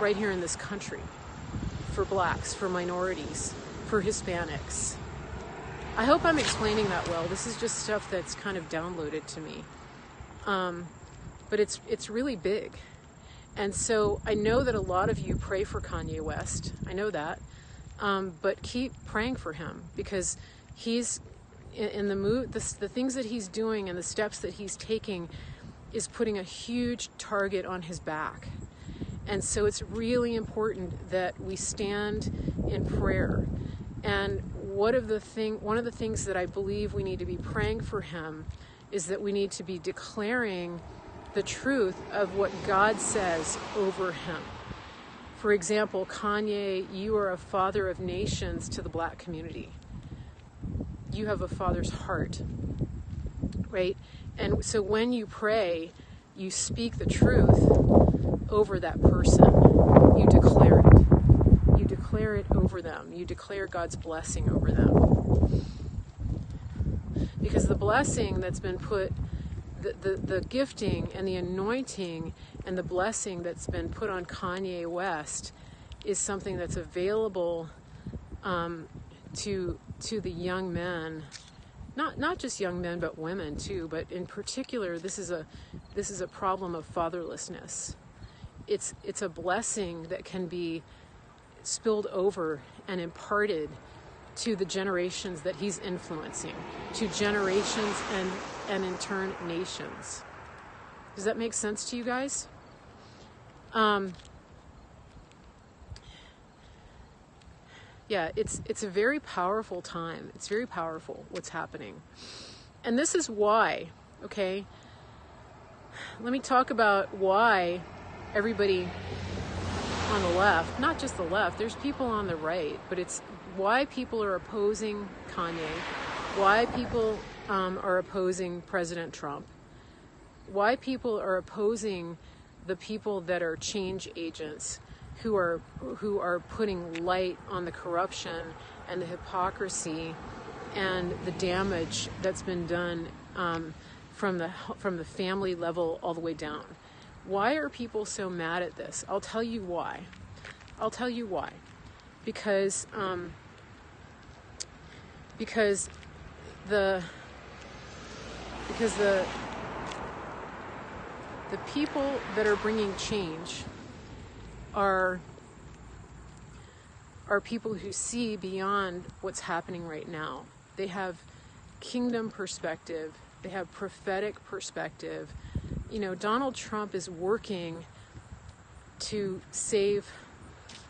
S1: right here in this country, for blacks, for minorities, for Hispanics. I hope I'm explaining that well. This is just stuff that's kind of downloaded to me. But it's really big. And so I know that a lot of you pray for Kanye West. I know that. But keep praying for him, because he's in the mood. The things that he's doing and the steps that he's taking is putting a huge target on his back. And so it's really important that we stand in prayer. And one of the things that I believe we need to be praying for him is that we need to be declaring the truth of what God says over him. For example, Kanye, you are a father of nations to the black community. You have a father's heart, right? And so when you pray, you speak the truth over that person. You declare it. You declare it over them. You declare God's blessing over them. Because the blessing that's been put the gifting and the anointing and the blessing that's been put on Kanye West is something that's available to the young men, not just young men but women too, but in particular this is a problem of fatherlessness. It's a blessing that can be spilled over and imparted to the generations that he's influencing, to generations and in turn nations. Does that make sense to you guys? Yeah, it's a very powerful time. It's very powerful what's happening. And this is why, okay? Let me talk about why everybody on the left, not just the left, there's people on the right, but it's why people are opposing Kanye, why people are opposing President Trump, why people are opposing the people that are change agents who are putting light on the corruption and the hypocrisy and the damage that's been done from the family level all the way down. Why are people so mad at this? I'll tell you why. Because the people that are bringing change are people who see beyond what's happening right now. They have kingdom perspective. They have prophetic perspective. You know, Donald Trump is working to save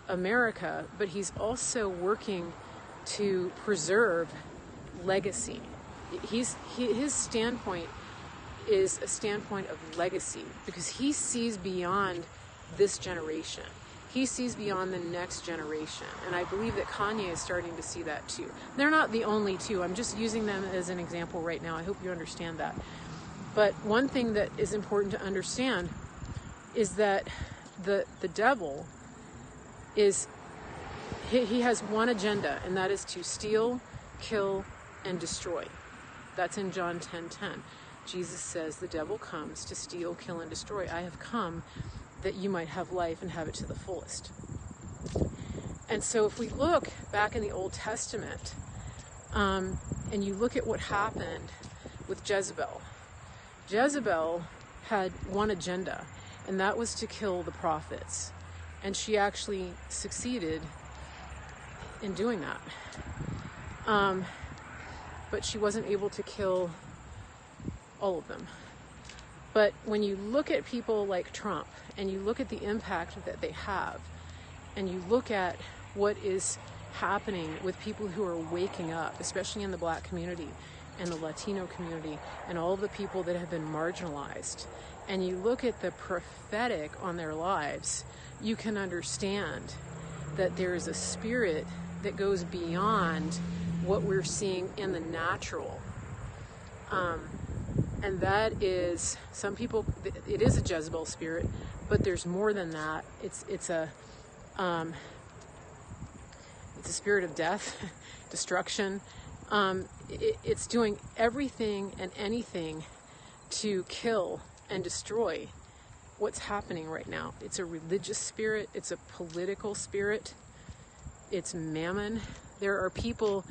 S1: America, but he's also working to preserve legacy. His standpoint is a standpoint of legacy because he sees beyond this generation. He sees beyond the next generation. And I believe that Kanye is starting to see that too. They're not the only two. I'm just using them as an example right now. I hope you understand that. But one thing that is important to understand is that the devil is, he has one agenda, and that is to steal, kill, and destroy. That's in John 10:10. Jesus says the devil comes to steal, kill, and destroy. I have come that you might have life and have it to the fullest. And so if we look back in the Old Testament, and you look at what happened with Jezebel, Jezebel had one agenda, and that was to kill the prophets. And she actually succeeded in doing that. But she wasn't able to kill all of them. But when you look at people like Trump, and you look at the impact that they have, and you look at what is happening with people who are waking up, especially in the Black community and the Latino community and all of the people that have been marginalized, and you look at the prophetic on their lives, you can understand that there is a spirit that goes beyond what we're seeing in the natural. And that is, some people, it is a Jezebel spirit, but there's more than that. It's a spirit of death, destruction. It's doing everything and anything to kill and destroy what's happening right now. It's a religious spirit. It's a political spirit. It's mammon. There are people,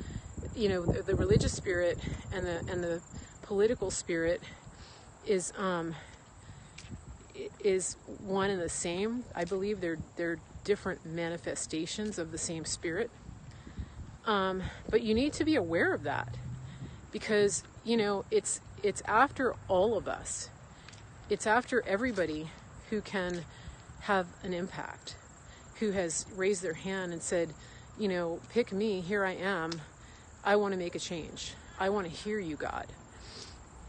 S1: you know, the religious spirit and the political spirit is one and the same. I believe they're different manifestations of the same spirit. But you need to be aware of that, because, you know, it's after all of us. It's after everybody who can have an impact, who has raised their hand and said, you know, pick me, here I am. I want to make a change. I want to hear you, God.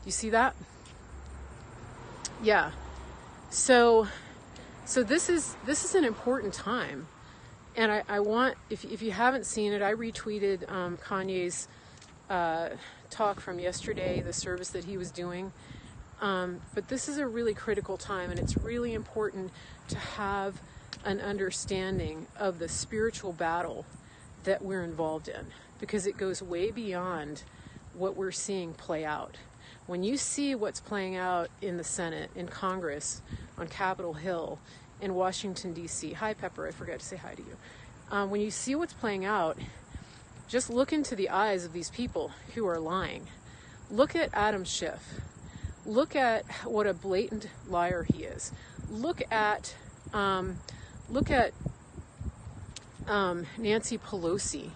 S1: You see that? Yeah. So this is an important time. And I want, if you haven't seen it, I retweeted Kanye's talk from yesterday, the service that he was doing. But this is a really critical time, and it's really important to have an understanding of the spiritual battle that we're involved in, because it goes way beyond what we're seeing play out. when you see what's playing out in the Senate, in Congress, on Capitol Hill, in Washington, D.C. Hi, Pepper, I forgot to say hi to you. When you see what's playing out, just look into the eyes of these people who are lying. Look at Adam Schiff. Look at what a blatant liar he is. Look at Nancy Pelosi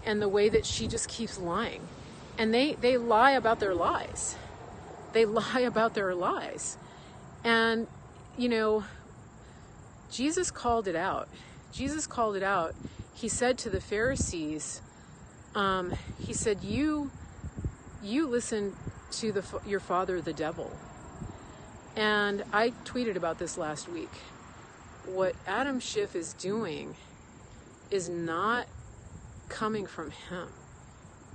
S1: and the way that she just keeps lying. And they lie about their lies. They lie about their lies. And, you know, Jesus called it out. Jesus called it out. He said to the Pharisees, he said, you listen to your father, the devil. And I tweeted about this last week. What Adam Schiff is doing is not coming from him.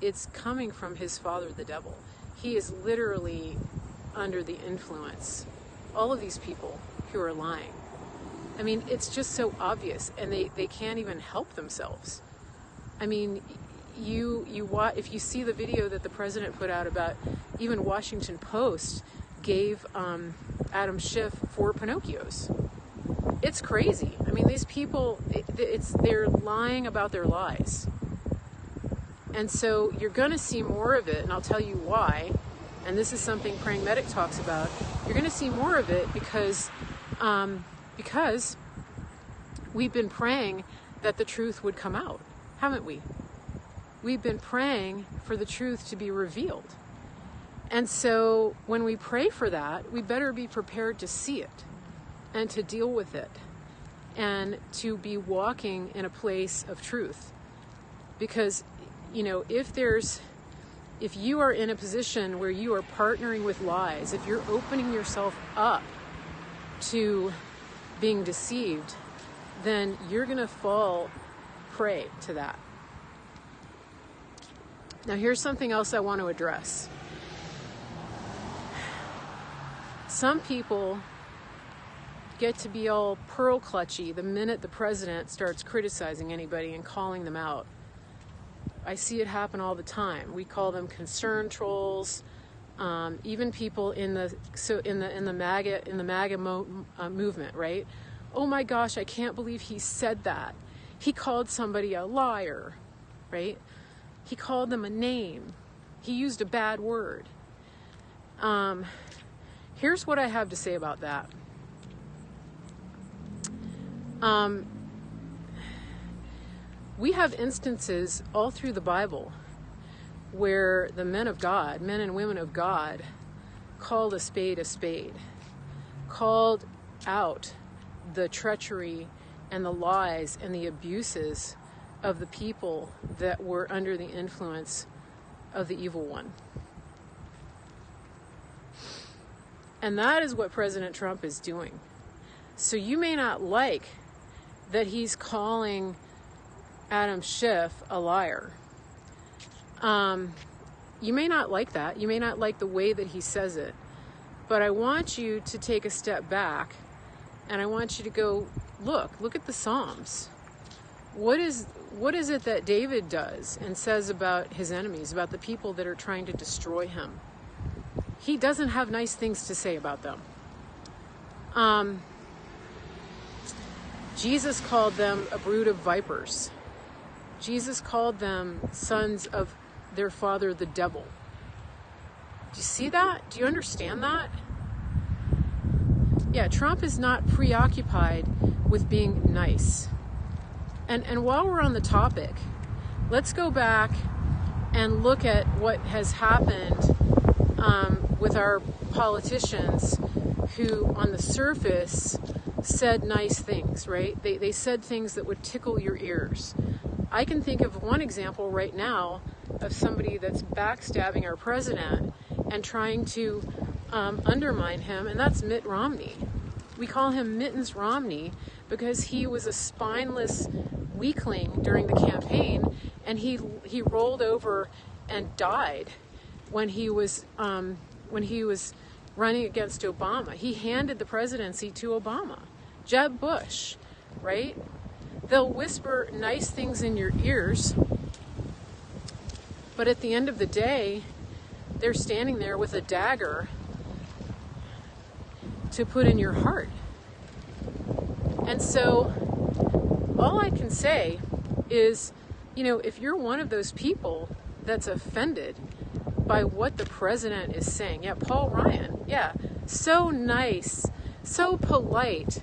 S1: It's coming from his father, the devil. He is literally under the influence. All of these people who are lying. I mean, it's just so obvious, and they can't even help themselves. I mean, if you see the video that the president put out about, even Washington Post gave Adam Schiff 4 Pinocchios. It's crazy. I mean, these people, they're lying about their lies. And so you're going to see more of it, and I'll tell you why. And this is something Praying Medic talks about. You're going to see more of it because we've been praying that the truth would come out, haven't we? We've been praying for the truth to be revealed. And so when we pray for that, we better be prepared to see it and to deal with it and to be walking in a place of truth. Because, you know, if you are in a position where you are partnering with lies, if you're opening yourself up to being deceived, then you're going to fall prey to that. Now, here's something else I want to address. Some people get to be all pearl clutchy the minute the president starts criticizing anybody and calling them out. I see it happen all the time. We call them concern trolls. Even people in the MAGA movement, right? Oh my gosh, I can't believe he said that. He called somebody a liar, right? He called them a name. He used a bad word. Here's what I have to say about that. We have instances all through the Bible where the men and women of God, called a spade, called out the treachery and the lies and the abuses of the people that were under the influence of the evil one. And that is what President Trump is doing. So you may not like that he's calling Adam Schiff a liar. You may not like that. You may not like the way that he says it. But I want you to take a step back and I want you to go, look at the Psalms. What is it that David does and says about his enemies, about the people that are trying to destroy him? He doesn't have nice things to say about them. Jesus called them a brood of vipers. Jesus called them sons of their father, the devil. Do you see that? Do you understand that? Yeah, Trump is not preoccupied with being nice. And while we're on the topic, let's go back and look at what has happened with our politicians who, on the surface, said nice things, right? They said things that would tickle your ears. I can think of one example right now of somebody that's backstabbing our president and trying to undermine him, and that's Mitt Romney. We call him Mittens Romney because he was a spineless weakling during the campaign, and he rolled over and died when he was running against Obama. He handed the presidency to Obama. Jeb Bush, right? They'll whisper nice things in your ears, but at the end of the day, they're standing there with a dagger to put in your heart. And so all I can say is, if you're one of those people that's offended by what the president is saying, yeah, Paul Ryan, yeah, so nice, so polite,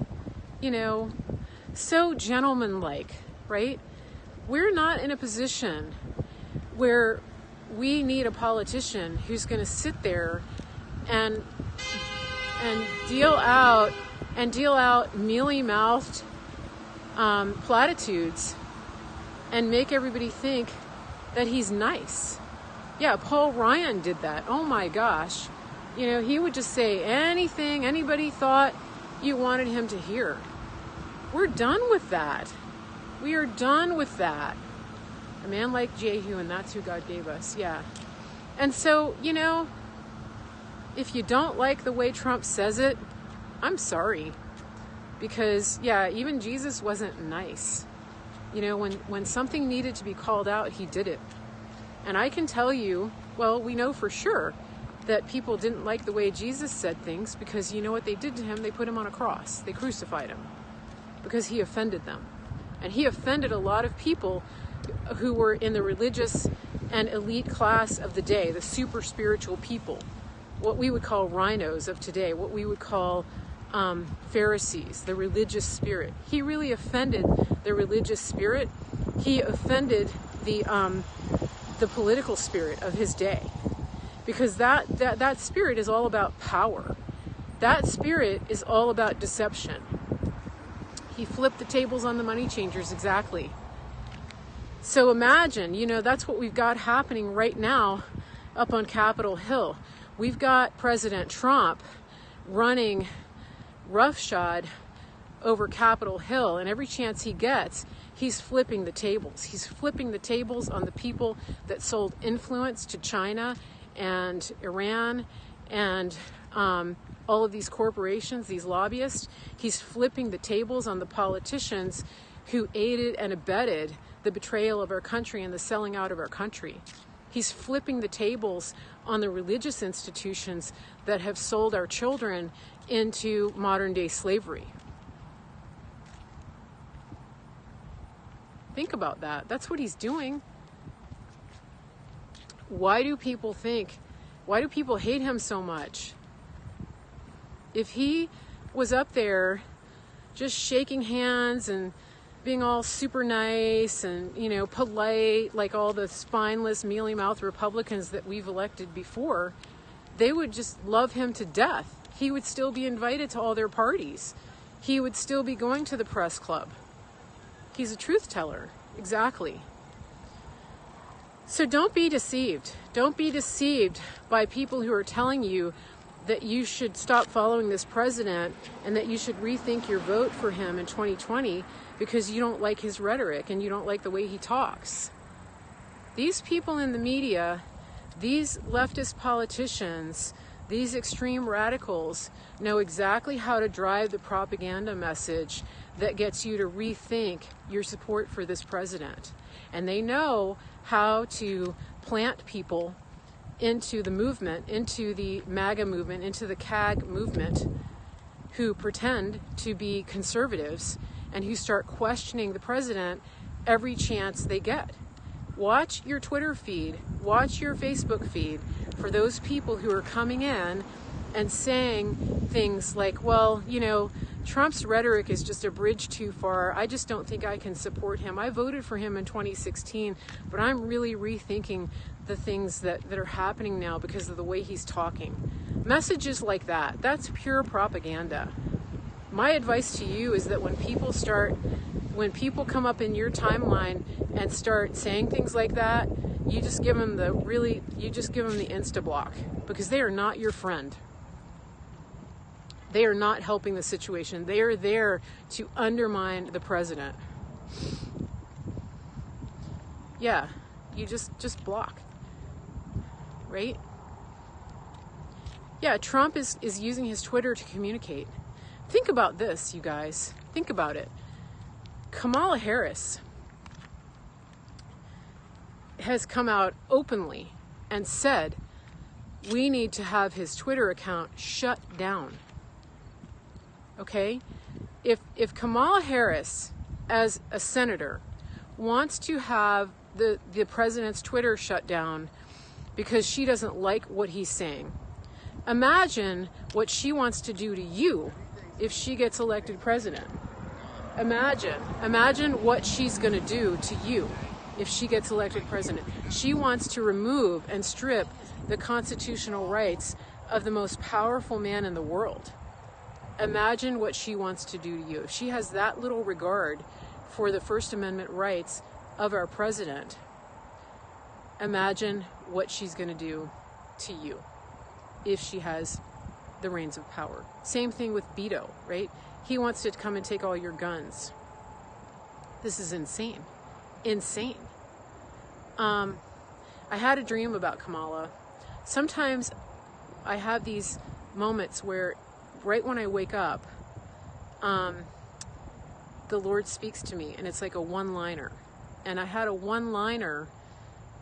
S1: so gentlemanlike, right? We're not in a position where we need a politician who's going to sit there and deal out mealy-mouthed platitudes and make everybody think that he's nice. Yeah, Paul Ryan did that. Oh my gosh. He would just say anything anybody thought you wanted him to hear. We're done with that. We are done with that. A man like Jehu, and that's who God gave us. Yeah. And so, if you don't like the way Trump says it, I'm sorry. Because, yeah, even Jesus wasn't nice. When something needed to be called out, he did it. And I can tell you, well, we know for sure that people didn't like the way Jesus said things, because you know what they did to him? They put him on a cross. They crucified him because he offended them. And he offended a lot of people who were in the religious and elite class of the day, the super spiritual people, what we would call rhinos of today, what we would call Pharisees, the religious spirit. He really offended the religious spirit. He offended the political spirit of his day, because that spirit is all about power. That spirit is all about deception. He flipped the tables on the money changers, exactly. So imagine, that's what we've got happening right now up on Capitol Hill. We've got President Trump running roughshod over Capitol Hill, and every chance he gets, he's flipping the tables. He's flipping the tables on the people that sold influence to China and Iran and all of these corporations, these lobbyists. He's flipping the tables on the politicians who aided and abetted the betrayal of our country and the selling out of our country. He's flipping the tables on the religious institutions that have sold our children into modern day slavery. Think about that. That's what he's doing. Why do people hate him so much? If he was up there just shaking hands and being all super nice and, polite, like all the spineless, mealy-mouthed Republicans that we've elected before, they would just love him to death. He would still be invited to all their parties. He would still be going to the press club. He's a truth teller. Exactly. So don't be deceived. Don't be deceived by people who are telling you that you should stop following this president and that you should rethink your vote for him in 2020 because you don't like his rhetoric and you don't like the way he talks. These people in the media, these leftist politicians, these extreme radicals know exactly how to drive the propaganda message that gets you to rethink your support for this president. And they know how to plant people into the movement, into the MAGA movement, into the CAG movement, who pretend to be conservatives and who start questioning the president every chance they get. Watch your Twitter feed, watch your Facebook feed for those people who are coming in and saying things like, well, Trump's rhetoric is just a bridge too far. I just don't think I can support him. I voted for him in 2016, but I'm really rethinking the things that are happening now because of the way he's talking. Messages like that, that's pure propaganda. My advice to you is that when people come up in your timeline and start saying things like that, you just give them the insta block, because they are not your friend. They are not helping the situation. They are there to undermine the president. Yeah, you just block, right? Yeah, Trump is using his Twitter to communicate. Think about this, you guys. Think about it. Kamala Harris has come out openly and said we need to have his Twitter account shut down. Okay? If Kamala Harris, as a senator, wants to have the president's Twitter shut down because she doesn't like what he's saying, imagine what she wants to do to you if she gets elected president. Imagine what she's going to do to you if she gets elected president. She wants to remove and strip the constitutional rights of the most powerful man in the world. Imagine what she wants to do to you. If she has that little regard for the First Amendment rights of our president, imagine what she's going to do to you if she has the reins of power. Same thing with Beto, right? He wants to come and take all your guns. This is insane. Insane. I had a dream about Kamala. Sometimes I have these moments where right when I wake up, the Lord speaks to me, and it's like a one-liner. And I had a one-liner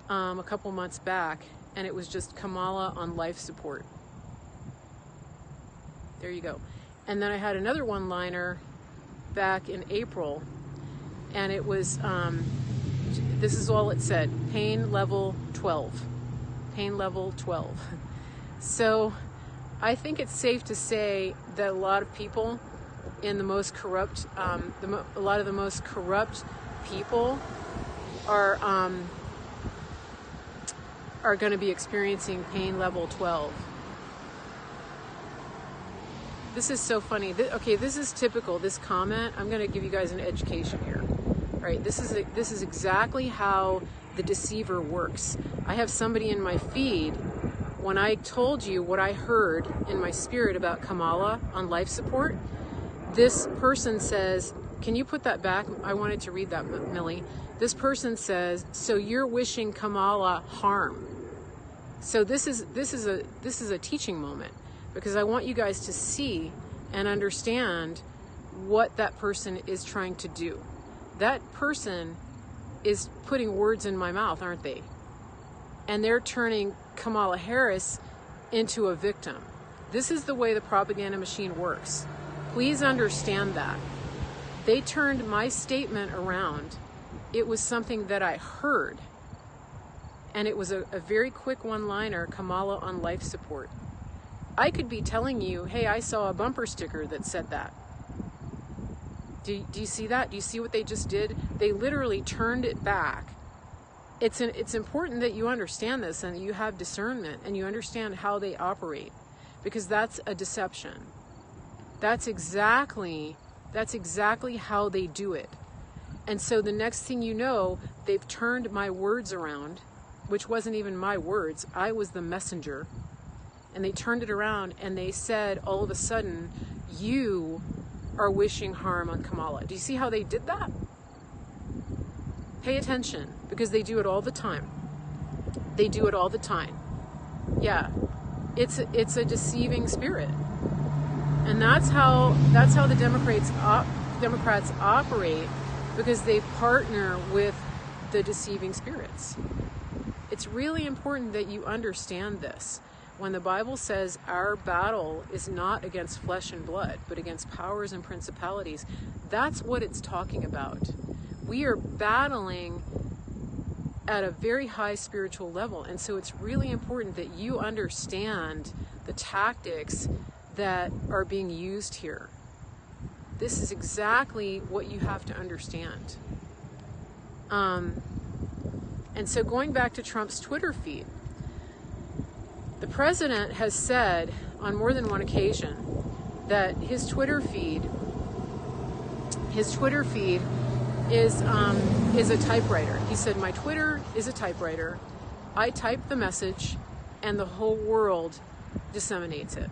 S1: a couple months back, and it was just Kamala on life support. There you go. And then I had another one-liner back in April, and it was, this is all it said, pain level 12. Pain level 12. So I think it's safe to say that a lot of people in the most corrupt, a lot of the most corrupt people are going to be experiencing pain level 12. This is so funny. Okay, this is typical. This comment, I'm going to give you guys an education here. All right, this is exactly how the deceiver works. I have somebody in my feed. When I told you what I heard in my spirit about Kamala on life support, this person says, can you put that back? I wanted to read that, Millie. This person says, so you're wishing Kamala harm. So this is a teaching moment, because I want you guys to see and understand what that person is trying to do. That person is putting words in my mouth, aren't they? And they're turning Kamala Harris into a victim. This is the way the propaganda machine works. Please understand that. They turned my statement around. It was something that I heard. And it was a very quick one-liner, Kamala on life support. I could be telling you, hey, I saw a bumper sticker that said that. Do you see that? Do you see what they just did? They literally turned it back. It's important that you understand this and that you have discernment and you understand how they operate, because that's a deception. That's exactly how they do it. And so the next thing you know, they've turned my words around, which wasn't even my words. I was the messenger. And they turned it around and they said, all of a sudden, you are wishing harm on Kamala. Do you see how they did that? Pay attention, because they do it all the time. They do it all the time. Yeah, it's a deceiving spirit. And that's how the Democrats operate, because they partner with the deceiving spirits. It's really important that you understand this. When the Bible says our battle is not against flesh and blood, but against powers and principalities, that's what it's talking about. We are battling at a very high spiritual level. And so it's really important that you understand the tactics that are being used here. This is exactly what you have to understand. And so going back to Trump's Twitter feed, the president has said on more than one occasion that his Twitter feed is a typewriter. He said, my Twitter is a typewriter. I type the message and the whole world disseminates it.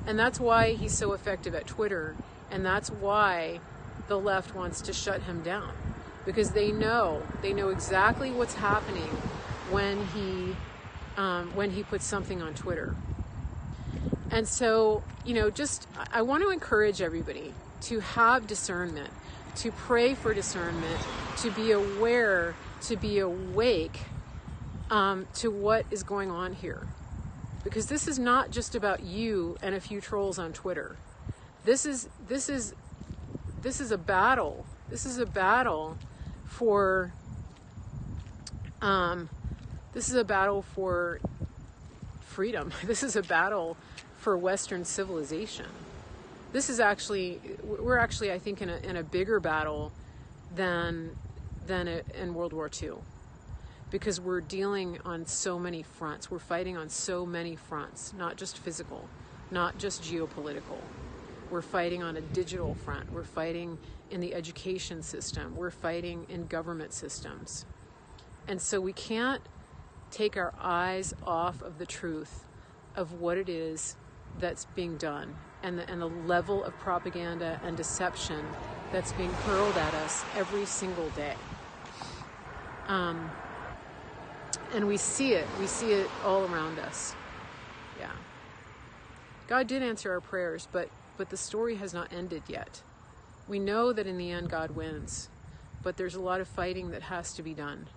S1: And that's why he's so effective at Twitter. And that's why the left wants to shut him down, because they know exactly what's happening when he puts something on Twitter. And so, I want to encourage everybody to have discernment, to pray for discernment, to be aware, to be awake to what is going on here. because this is not just about you and a few trolls on Twitter. This is a battle. This is a battle for freedom. This is a battle for Western civilization. We're actually, I think, in a bigger battle than in World War II, because we're dealing on so many fronts. We're fighting on so many fronts, not just physical, not just geopolitical. We're fighting on a digital front. We're fighting in the education system. We're fighting in government systems. And so we can't take our eyes off of the truth of what it is that's being done, and the level of propaganda and deception that's being hurled at us every single day. And we see it all around us. Yeah. God did answer our prayers, but the story has not ended yet. We know that in the end God wins, but there's a lot of fighting that has to be done.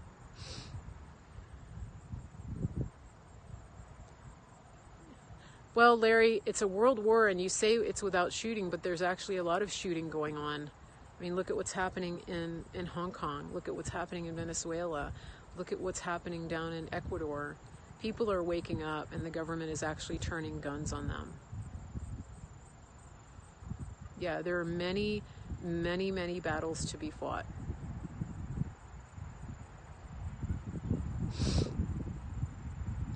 S1: Well, Larry, it's a world war, and you say it's without shooting, but there's actually a lot of shooting going on. I mean, look at what's happening in Hong Kong. Look at what's happening in Venezuela. Look at what's happening down in Ecuador. People are waking up, and the government is actually turning guns on them. Yeah, there are many, many, many battles to be fought.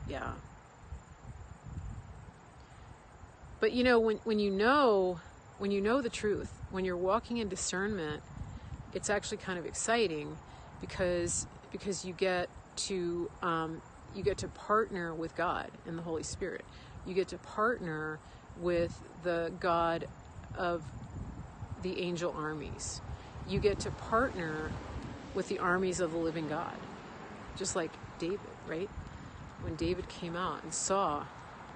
S1: Yeah. But you know, when you know the truth, when you're walking in discernment, it's actually kind of exciting, because you get to partner with God and the Holy Spirit. You get to partner with the God of the angel armies. You get to partner with the armies of the living God, just like David, right? When David came out and saw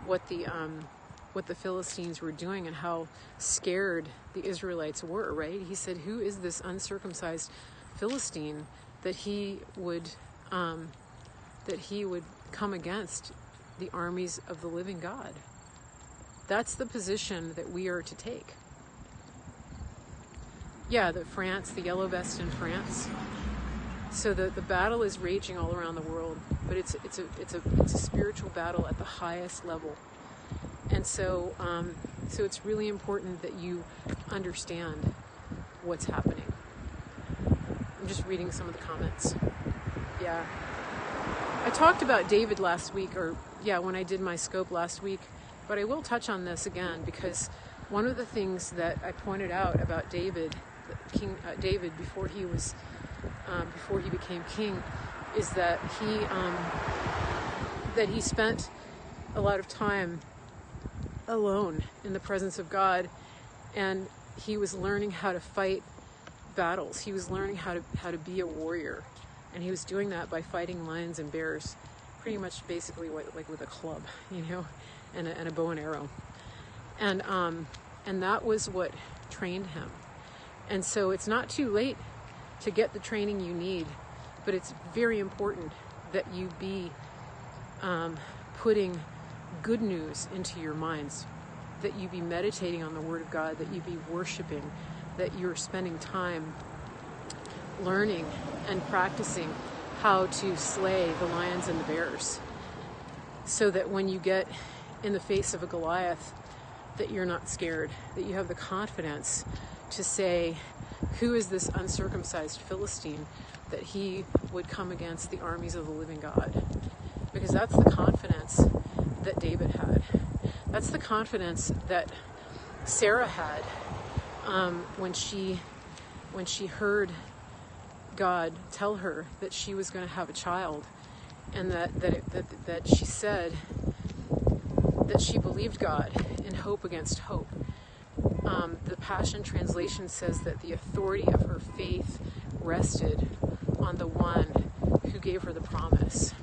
S1: what the Philistines were doing and how scared the Israelites were, right? He said, "Who is this uncircumcised Philistine that he would come against the armies of the living God?" That's the position that we are to take. Yeah, the yellow vest in France. So the battle is raging all around the world, but it's a spiritual battle at the highest level. And so it's really important that you understand what's happening. I'm just reading some of the comments. Yeah. I talked about David last week, when I did my scope last week, but I will touch on this again, because one of the things that I pointed out about David, King David, before he became king, is that he spent a lot of time alone in the presence of God, and he was learning how to fight battles. He was learning how to be a warrior, and he was doing that by fighting lions and bears, pretty much basically like with a club, and a bow and arrow, and that was what trained him. And so it's not too late to get the training you need, but it's very important that you be putting good news into your minds, that you be meditating on the Word of God, that you be worshiping, that you're spending time learning and practicing how to slay the lions and the bears, so that when you get in the face of a Goliath, that you're not scared, that you have the confidence to say, "Who is this uncircumcised Philistine that he would come against the armies of the living God?" Because that's the confidence that David had. That's the confidence that Sarah had when she heard God tell her that she was going to have a child, and that she said that she believed God in hope against hope. The Passion Translation says that the authority of her faith rested on the one who gave her the promise.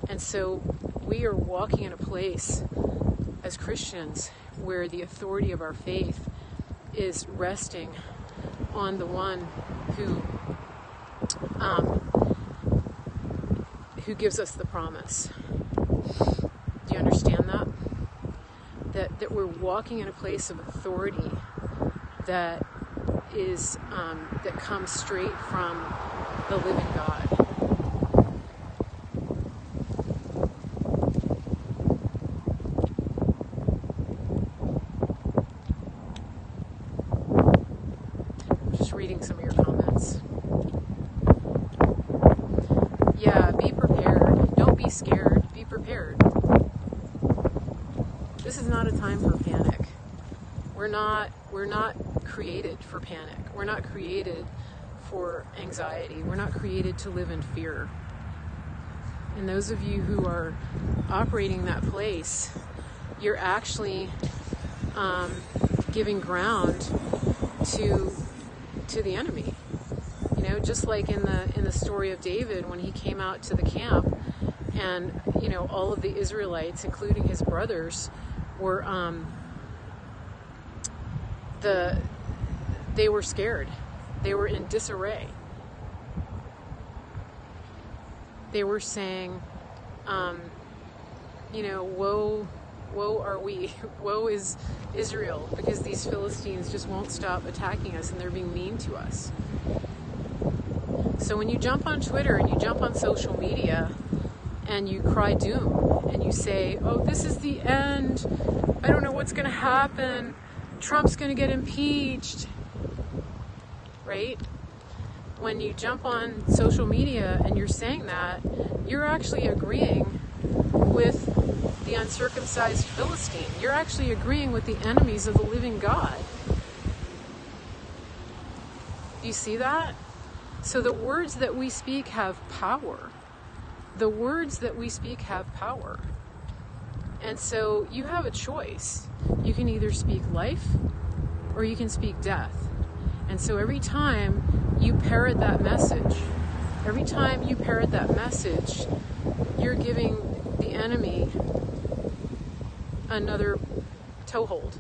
S1: And so we are walking in a place as Christians where the authority of our faith is resting on the one who gives us the promise. Do you understand that? That we're walking in a place of authority that is that comes straight from the living God. Just reading some of your comments. Yeah, be prepared. Don't be scared. Be prepared. This is not a time for panic. We're not created for panic. We're not created for anxiety. We're not created to live in fear. And those of you who are operating that place, you're actually giving ground to the enemy. You know, just like in the story of David, when he came out to the camp, and all of the Israelites, including his brothers, were they were scared. They were in disarray. They were saying, woe are we, woe is Israel, because these Philistines just won't stop attacking us and they're being mean to us. So when you jump on Twitter and you jump on social media and you cry doom and you say, oh, this is the end, I don't know what's going to happen, Trump's going to get impeached, right? When you jump on social media and you're saying that, you're actually agreeing with the uncircumcised Philistine. You're actually agreeing with the enemies of the living God. Do you see that? So the words that we speak have power. The words that we speak have power. And so you have a choice. You can either speak life or you can speak death. And so every time you parrot that message, you're giving the enemy another toehold,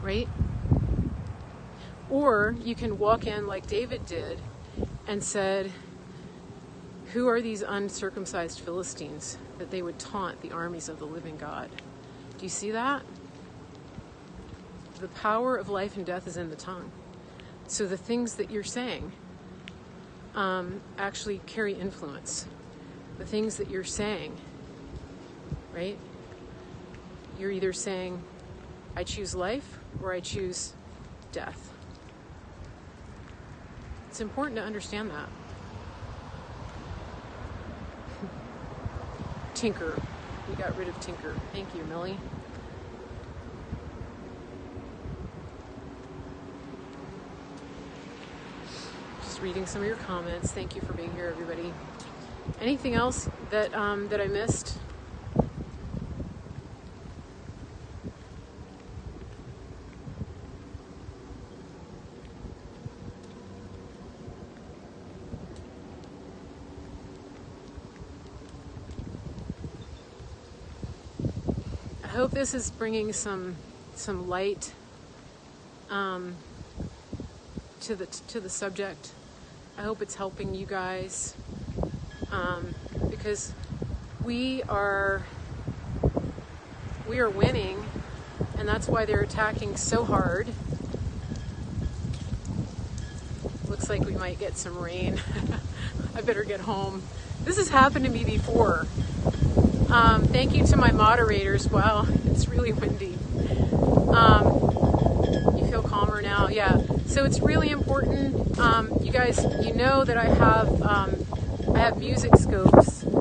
S1: right? Or you can walk in like David did and said, who are these uncircumcised Philistines that they would taunt the armies of the living God? Do you see that? The power of life and death is in the tongue. So the things that you're saying actually carry influence. The things that you're saying, right? You're either saying, I choose life or I choose death. It's important to understand that. Tinker. We got rid of Tinker. Thank you, Millie. Just reading some of your comments. Thank you for being here, everybody. Anything else that I missed? I hope this is bringing some light to the subject. I hope it's helping you guys, because we are winning, and that's why they're attacking so hard. Looks like we might get some rain. I better get home. This has happened to me before. Thank you to my moderators. Wow, it's really windy. You feel calmer now? Yeah. So it's really important. You guys, you know that I have music scopes up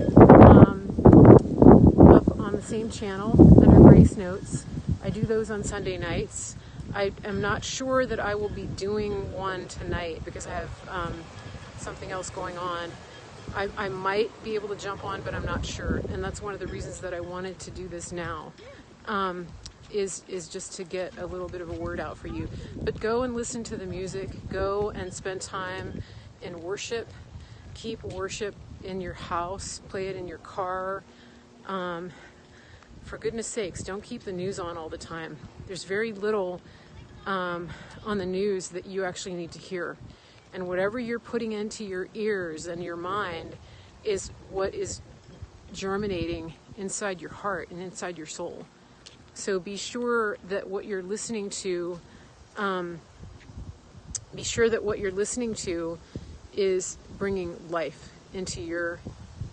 S1: on the same channel under Grace Notes. I do those on Sunday nights. I am not sure that I will be doing one tonight because I have something else going on. I might be able to jump on, but I'm not sure. And that's one of the reasons that I wanted to do this now, is just to get a little bit of a word out for you. But go and listen to the music. Go and spend time in worship. Keep worship in your house. Play it in your car. For goodness sakes, don't keep the news on all the time. There's very little on the news that you actually need to hear. And whatever you're putting into your ears and your mind is what is germinating inside your heart and inside your soul. So be sure that what you're listening to, is bringing life into your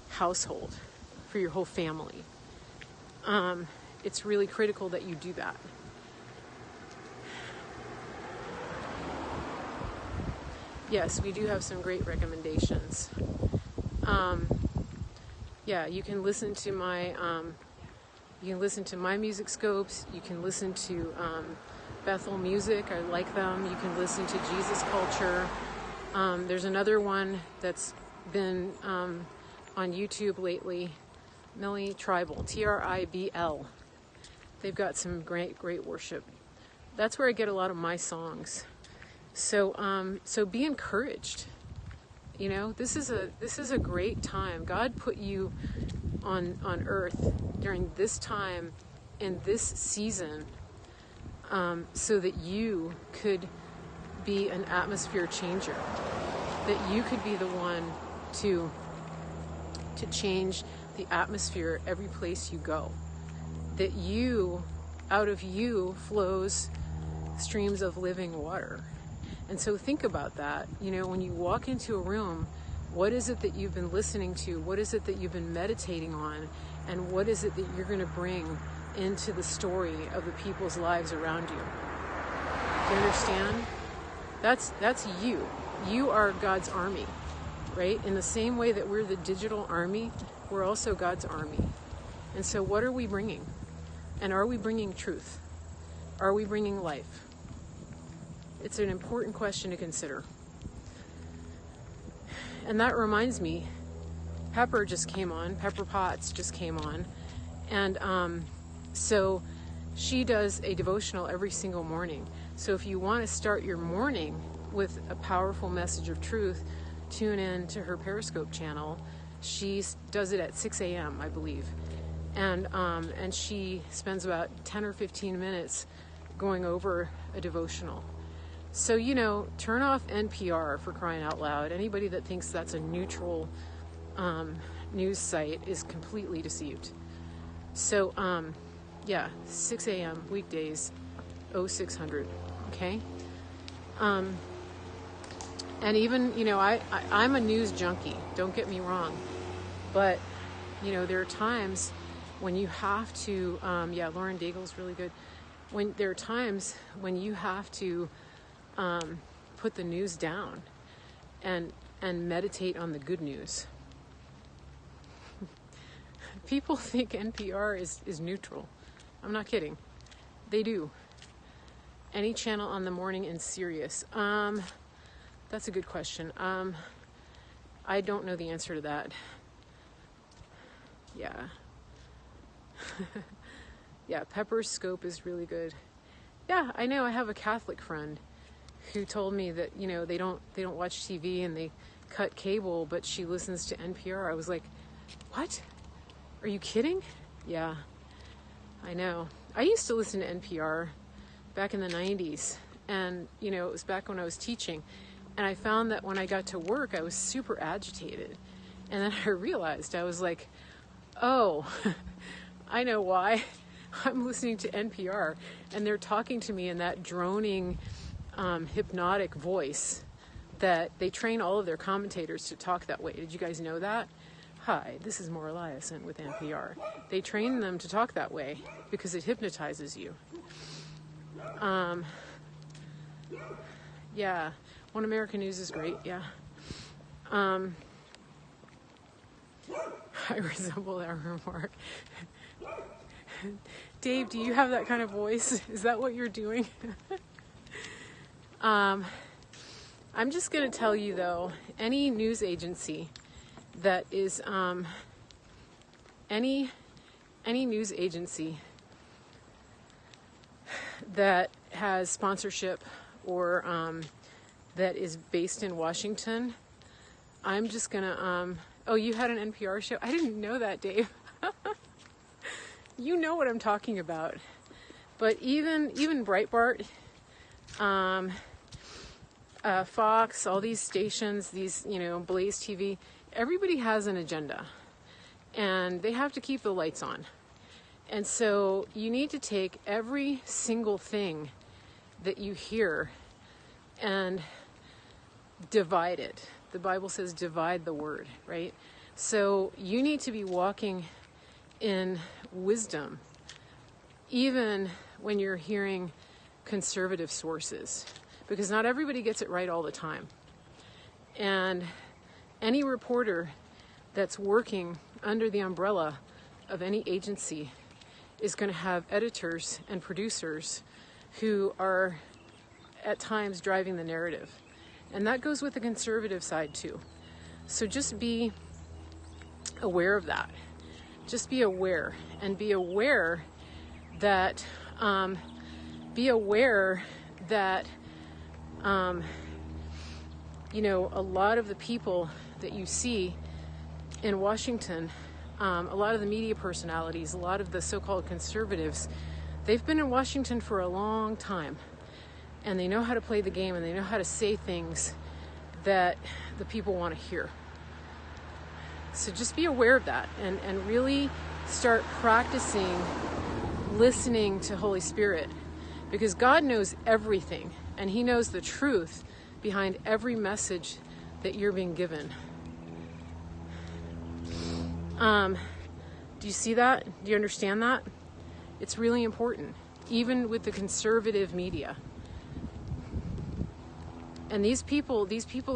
S1: household for your whole family. It's really critical that you do that. Yes, we do have some great recommendations. You can listen to my music scopes. You can listen to Bethel Music. I like them. You can listen to Jesus Culture. There's another one that's been on YouTube lately, Millie Tribal, Tribl. They've got some great worship. That's where I get a lot of my songs. So be encouraged. You know, this is a great time. God put you on earth during this time in this season, so that you could be an atmosphere changer, that you could be the one to change the atmosphere every place you go, that out of you flows streams of living water. And so think about that. You know, when you walk into a room, what is it that you've been listening to? What is it that you've been meditating on? And what is it that you're going to bring into the story of the people's lives around you? Do you understand? That's you. You are God's army, right? In the same way that we're the digital army, we're also God's army. And so what are we bringing? And are we bringing truth? Are we bringing life? It's an important question to consider. And that reminds me, Pepper Potts just came on. And so she does a devotional every single morning. So if you want to start your morning with a powerful message of truth, tune in to her Periscope channel. She does it at 6 a.m., I believe. And she spends about 10 or 15 minutes going over a devotional. So, you know, turn off NPR, for crying out loud. Anybody that thinks that's a neutral news site is completely deceived. So, 6 a.m. weekdays, 0600, okay? And even, you know, I'm a news junkie, don't get me wrong. But, you know, there are times when you have to, Lauren Daigle's really good. There are times when you have to put the news down and meditate on the good news. People think NPR is neutral. I'm not kidding. They do. Any channel on the morning and Sirius? That's a good question. I don't know the answer to that. Yeah. Yeah, Pepper's scope is really good. Yeah, I know. I have a Catholic friend who told me that, you know, they don't watch TV and they cut cable, but she listens to NPR. I was like, what? Are you kidding? Yeah, I know. I used to listen to NPR back in the 90s, and, you know, it was back when I was teaching, and I found that when I got to work, I was super agitated. And then I realized, I was like, oh, I know why. I'm listening to NPR, and they're talking to me in that droning, hypnotic voice that they train all of their commentators to talk that way. Did you guys know that? Hi, this is Maura Eliason with NPR. They train them to talk that way because it hypnotizes you. Yeah, One American News is great, yeah. I resemble that remark. Dave, do you have that kind of voice? Is that what you're doing? I'm just going to tell you, though, any news agency that is, any news agency that has sponsorship or that is based in Washington, I'm just going to, oh, you had an NPR show? I didn't know that, Dave. You know what I'm talking about. But even Breitbart, Fox, all these stations, these, you know, Blaze TV, everybody has an agenda. and they have to keep the lights on. And so you need to take every single thing that you hear and divide it. The Bible says divide the word, right? So you need to be walking in wisdom, even when you're hearing conservative sources, because not everybody gets it right all the time. And any reporter that's working under the umbrella of any agency is going to have editors and producers who are at times driving the narrative. And that goes with the conservative side too. So just be aware of that. Just be aware, and be aware that a lot of the people that you see in Washington, a lot of the media personalities, a lot of the so-called conservatives, they've been in Washington for a long time, and they know how to play the game, and they know how to say things that the people want to hear. So just be aware of that, and really start practicing listening to Holy Spirit, because God knows everything, and He knows the truth behind every message that you're being given. Do you see that? Do you understand that? It's really important, even with the conservative media. And these people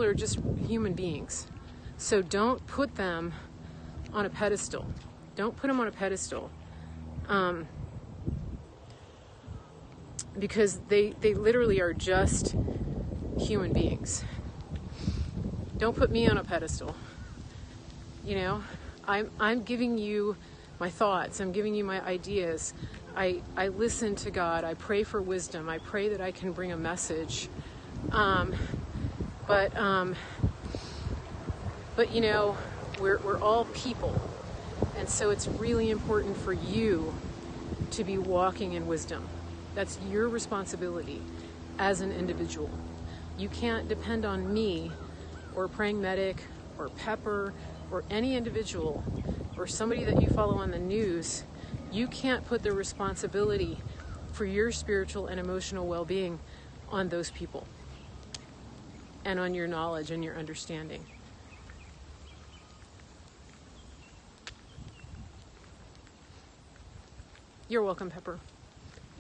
S1: are just human beings. So don't put them on a pedestal. Don't put them on a pedestal. Because they literally are just human beings. Don't put me on a pedestal. I'm giving you my thoughts. I'm giving you my ideas. I listen to God. I pray for wisdom. I pray that I can bring a message. But we're all people. And so it's really important for you to be walking in wisdom. That's your responsibility as an individual. You can't depend on me or Praying Medic or Pepper or any individual or somebody that you follow on the news. You can't put the responsibility for your spiritual and emotional well-being on those people and on your knowledge and your understanding. You're welcome, Pepper.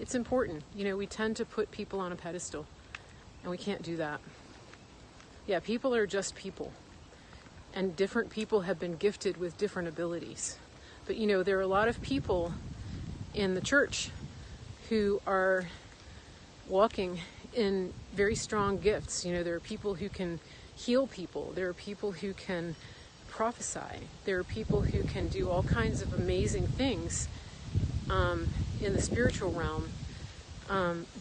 S1: It's important. We tend to put people on a pedestal, and we can't do that. Yeah, people are just people. And different people have been gifted with different abilities. But there are a lot of people in the church who are walking in very strong gifts. There are people who can heal people. There are people who can prophesy. There are people who can do all kinds of amazing things in the spiritual realm.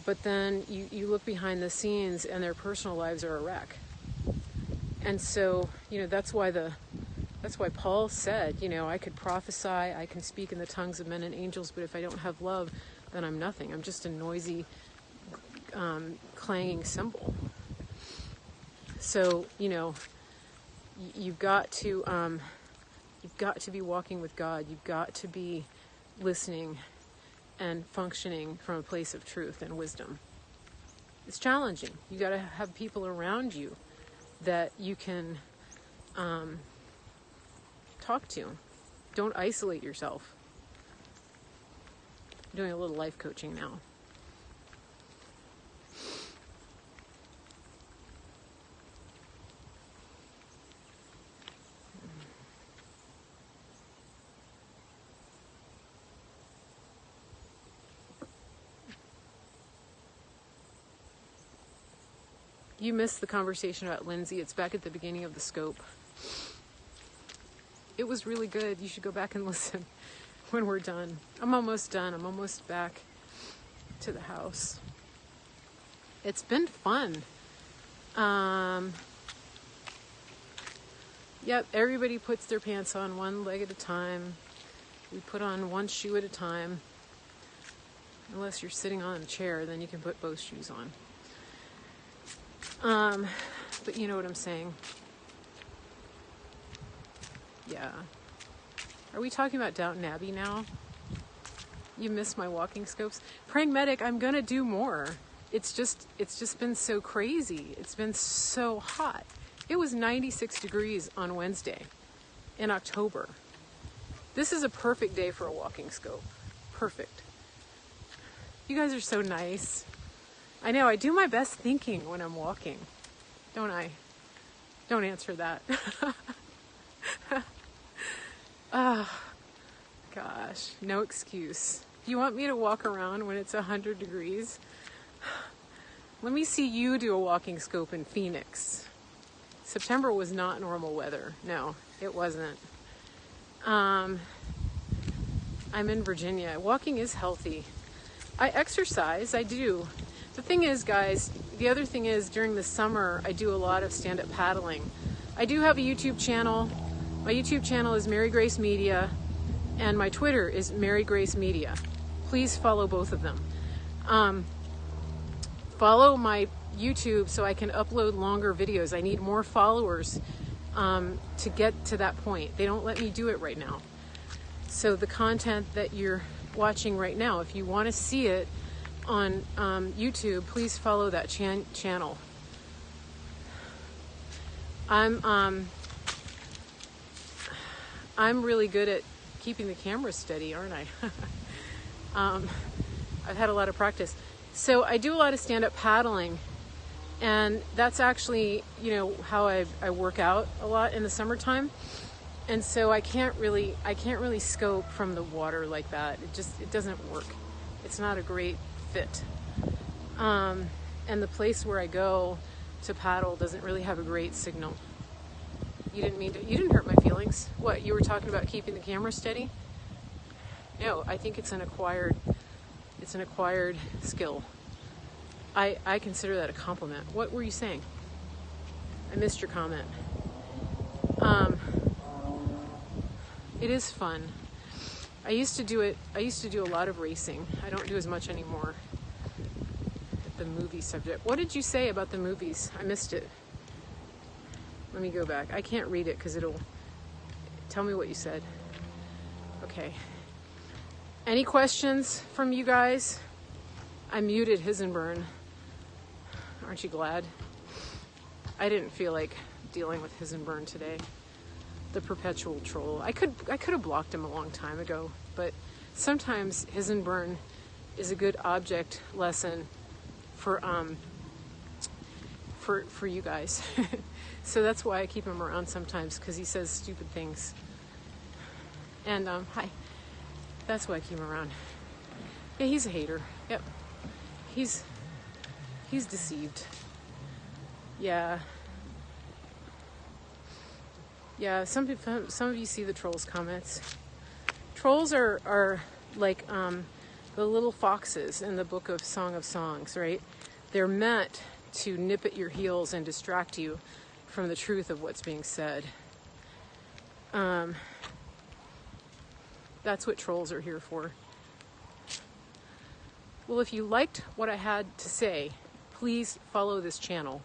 S1: But then you look behind the scenes and their personal lives are a wreck. And so, that's why Paul said, I could prophesy, I can speak in the tongues of men and angels, but if I don't have love, then I'm nothing. I'm just a noisy, clanging cymbal. So, you've got to be walking with God. You've got to be listening and functioning from a place of truth and wisdom. It's challenging. You got to have people around you that you can talk to. Don't isolate yourself. I'm doing a little life coaching now. You missed the conversation about Lindsey. It's back at the beginning of the scope. It was really good. You should go back and listen when we're done. I'm almost done. I'm almost back to the house. It's been fun. Yep, everybody puts their pants on one leg at a time. We put on one shoe at a time. Unless you're sitting on a chair, then you can put both shoes on. But you know what I'm saying. Yeah. Are we talking about Downton Abbey now? You miss my walking scopes? Praying Medic, I'm gonna do more. It's just been so crazy. It's been so hot. It was 96 degrees on Wednesday in October. This is a perfect day for a walking scope. Perfect. You guys are so nice. I know, I do my best thinking when I'm walking, don't I? Don't answer that. Oh, gosh, no excuse. You want me to walk around when it's 100 degrees? Let me see you do a walking scope in Phoenix. September was not normal weather. No, it wasn't. I'm in Virginia. Walking is healthy. I exercise, I do. The thing is, guys, the other thing is during the summer, I do a lot of stand-up paddling. I do have a YouTube channel. My YouTube channel is Mary Grace Media, and my Twitter is Mary Grace Media. Please follow both of them. Follow my YouTube so I can upload longer videos. I need more followers to get to that point. They don't let me do it right now. So the content that you're watching right now, if you want to see it on YouTube, please follow that channel. I'm really good at keeping the camera steady, aren't I? I've had a lot of practice. So I do a lot of stand-up paddling, and that's actually, you know, how I work out a lot in the summertime. And so I can't really scope from the water like that. It doesn't work. It's not a great fit. And the place where I go to paddle doesn't really have a great signal. You didn't hurt my feelings. What, you were talking about keeping the camera steady? No, I think it's an acquired skill. I consider that a compliment. What were you saying? I missed your comment. It is fun. I used to do a lot of racing. I don't do as much anymore. The movie subject. What did you say about the movies? I missed it. Let me go back. I can't read it because it'll tell me what you said. Okay. Any questions from you guys? I muted Hisenburn. Aren't you glad? I didn't feel like dealing with Hisenburn today. The perpetual troll. I could have blocked him a long time ago, but sometimes Hisenburn is a good object lesson for you guys. So that's why I keep him around sometimes, because he says stupid things. And hi. That's why I keep him around. Yeah, he's a hater. Yep. He's deceived. Yeah. Yeah, some of you see the trolls comments. Trolls are like the little foxes in the book of Song of Songs, right? They're meant to nip at your heels and distract you from the truth of what's being said. That's what trolls are here for. Well, if you liked what I had to say, please follow this channel.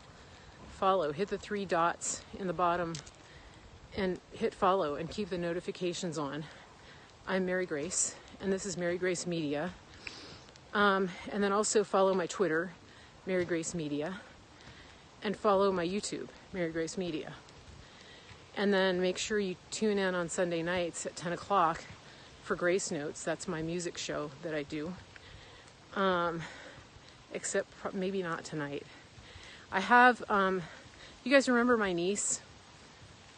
S1: Hit the 3 dots in the bottom and hit follow and keep the notifications on. I'm Mary Grace, and this is Mary Grace Media. And then also follow my Twitter, Mary Grace Media, and follow my YouTube, Mary Grace Media. And then make sure you tune in on Sunday nights at 10 o'clock for Grace Notes. That's my music show that I do. Except maybe not tonight. I have, you guys remember my niece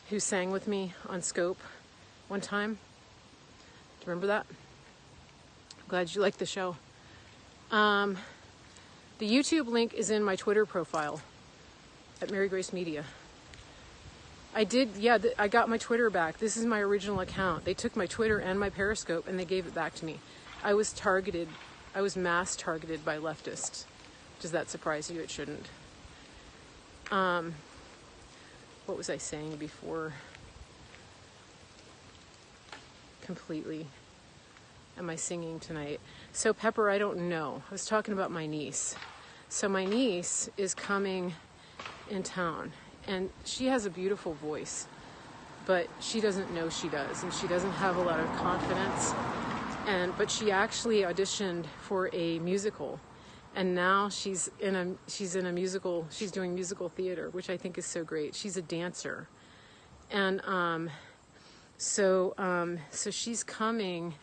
S1: who sang with me on Scope one time? Do you remember that? I'm glad you liked the show. The YouTube link is in my Twitter profile at Mary Grace Media. I got my Twitter back. This is my original account. They took my Twitter and my Periscope and they gave it back to me. I was mass targeted by leftists. Does that surprise you? It shouldn't. What was I saying before? Completely. Am I singing tonight? So Pepper, I don't know. I was talking about my niece. So my niece is coming in town, and she has a beautiful voice. but she doesn't know she does, and she doesn't have a lot of confidence. But she actually auditioned for a musical, and now she's in a musical. She's doing musical theater, which I think is so great. She's a dancer, and so she's coming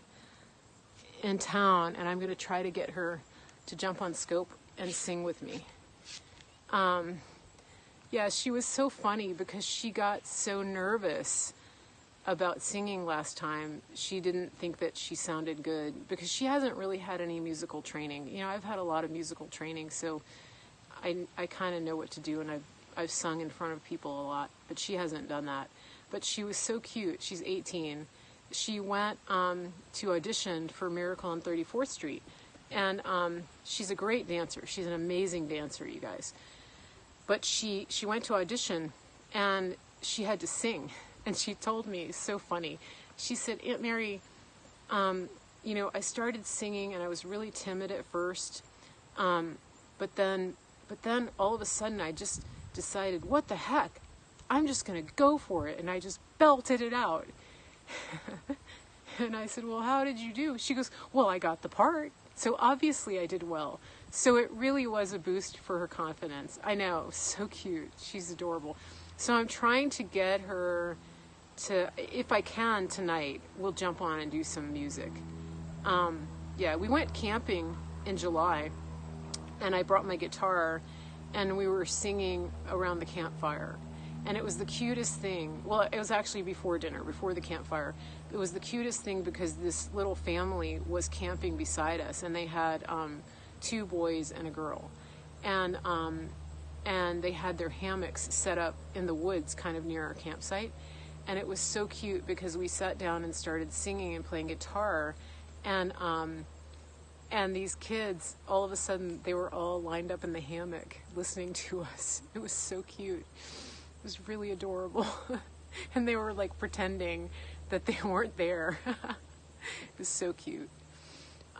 S1: in town, and I'm going to try to get her to jump on scope and sing with me. Yeah, she was so funny because she got so nervous about singing last time. She didn't think that she sounded good because she hasn't really had any musical training. You know, I've had a lot of musical training, so I kind of know what to do, and I've sung in front of people a lot, but she hasn't done that. But she was so cute. She's 18. She went to audition for Miracle on 34th Street, and she's a great dancer. She's an amazing dancer, you guys. But she went to audition, and she had to sing. And she told me, it's so funny. She said, Aunt Mary, you know, I started singing, and I was really timid at first. But then all of a sudden, I just decided, what the heck? I'm just going to go for it. And I just belted it out. And I said, well, how did you do? She goes, well, I got the part. So obviously I did well. So it really was a boost for her confidence. I know, so cute. She's adorable. So I'm trying to get her to, if I can tonight, we'll jump on and do some music. Yeah, we went camping in July, and I brought my guitar, and we were singing around the campfire. And it was the cutest thing. Well, it was actually before dinner, before the campfire. It was the cutest thing because this little family was camping beside us, and they had 2 boys and a girl. And they had their hammocks set up in the woods kind of near our campsite. And it was so cute because we sat down and started singing and playing guitar. And these kids, all of a sudden, they were all lined up in the hammock listening to us. It was so cute. It was really adorable. And they were like pretending that they weren't there. It was so cute.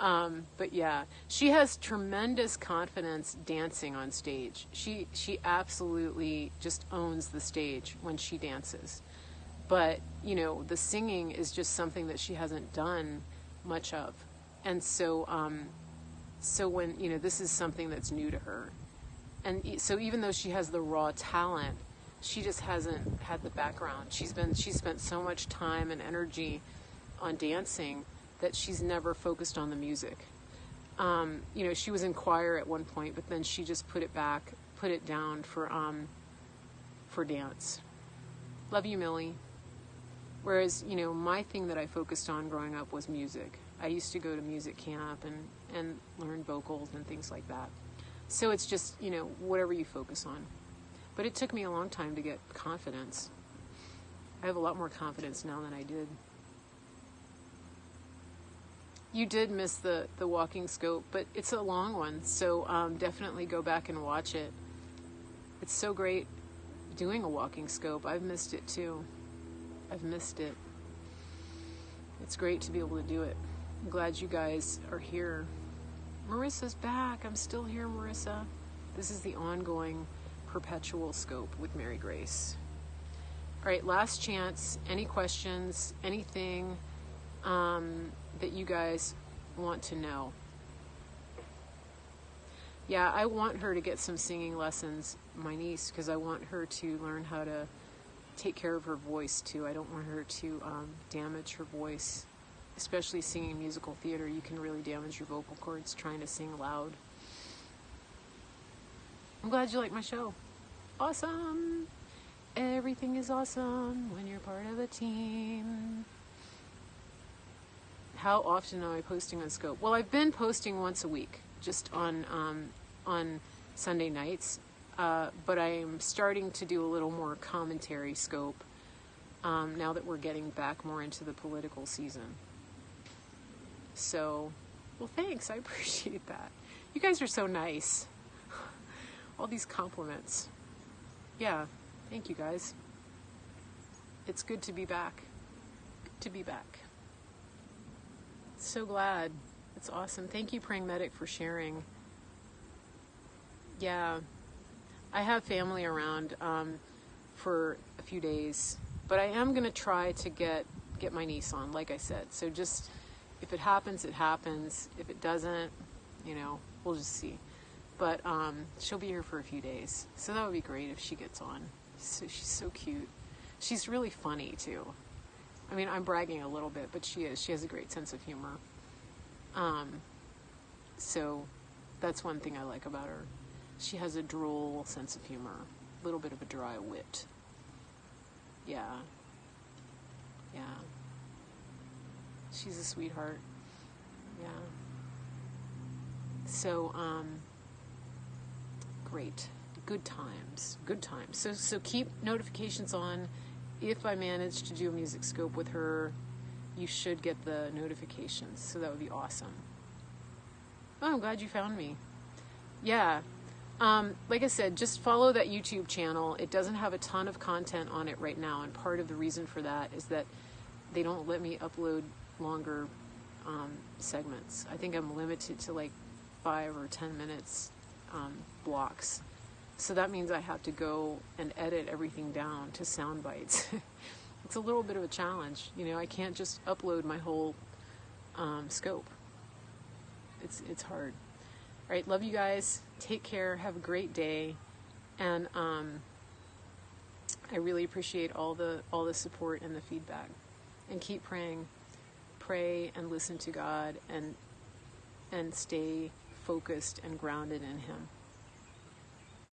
S1: But yeah, she has tremendous confidence dancing on stage. She absolutely just owns the stage when she dances. But, you know, the singing is just something that she hasn't done much of. And so when, you know, this is something that's new to her. And so even though she has the raw talent, she just hasn't had the background. She spent so much time and energy on dancing that she's never focused on the music. You know, she was in choir at one point, but then she just put it down for dance. Love you, Millie. Whereas, you know, my thing that I focused on growing up was music. I used to go to music camp and learn vocals and things like that. So it's just, you know, whatever you focus on. But it took me a long time to get confidence. I have a lot more confidence now than I did. You did miss the walking scope, but it's a long one, so definitely go back and watch it. It's so great doing a walking scope. I've missed it too. I've missed it. It's great to be able to do it. I'm glad you guys are here. Marissa's back. I'm still here, Marissa. This is the ongoing perpetual scope with Mary Grace. All right, last chance. Any questions? Anything that you guys want to know? Yeah, I want her to get some singing lessons, my niece, because I want her to learn how to take care of her voice too. I don't want her to damage her voice, especially singing musical theater. You can really damage your vocal cords trying to sing loud. I'm glad you like my show. Awesome. Everything is awesome when you're part of a team. How often am I posting on Scope? Well, I've been posting once a week, just on Sunday nights. But I'm starting to do a little more commentary Scope now that we're getting back more into the political season. So, well, thanks. I appreciate that. You guys are so nice. All these compliments. Yeah, thank you guys. It's good to be back. Good to be back. So glad. It's awesome. Thank you, Praying Medic, for sharing. Yeah, I have family around for a few days, But I am going to try to get my niece on, like I said. So just, if it happens, it happens. If it doesn't, we'll just see. But she'll be here for a few days. So that would be great if she gets on. So she's so cute. She's really funny too. I mean, I'm bragging a little bit, but she is. She has a great sense of humor. So that's one thing I like about her. She has a droll sense of humor. A little bit of a dry wit. Yeah. She's a sweetheart. Yeah. So, great. Good times. So keep notifications on. If I manage to do a music scope with her, you should get the notifications. So that would be awesome. Oh, I'm glad you found me. Yeah. Like I said, just follow that YouTube channel. It doesn't have a ton of content on it right now, and part of the reason for that is that they don't let me upload longer segments. I think I'm limited to like 5 or 10 minutes blocks. So that means I have to go and edit everything down to sound bites. It's a little bit of a challenge. I can't just upload my whole scope. It's hard. All right, love you guys. Take care. Have a great day. And I really appreciate all the support and the feedback. And keep praying. Pray and listen to God and stay focused and grounded in Him.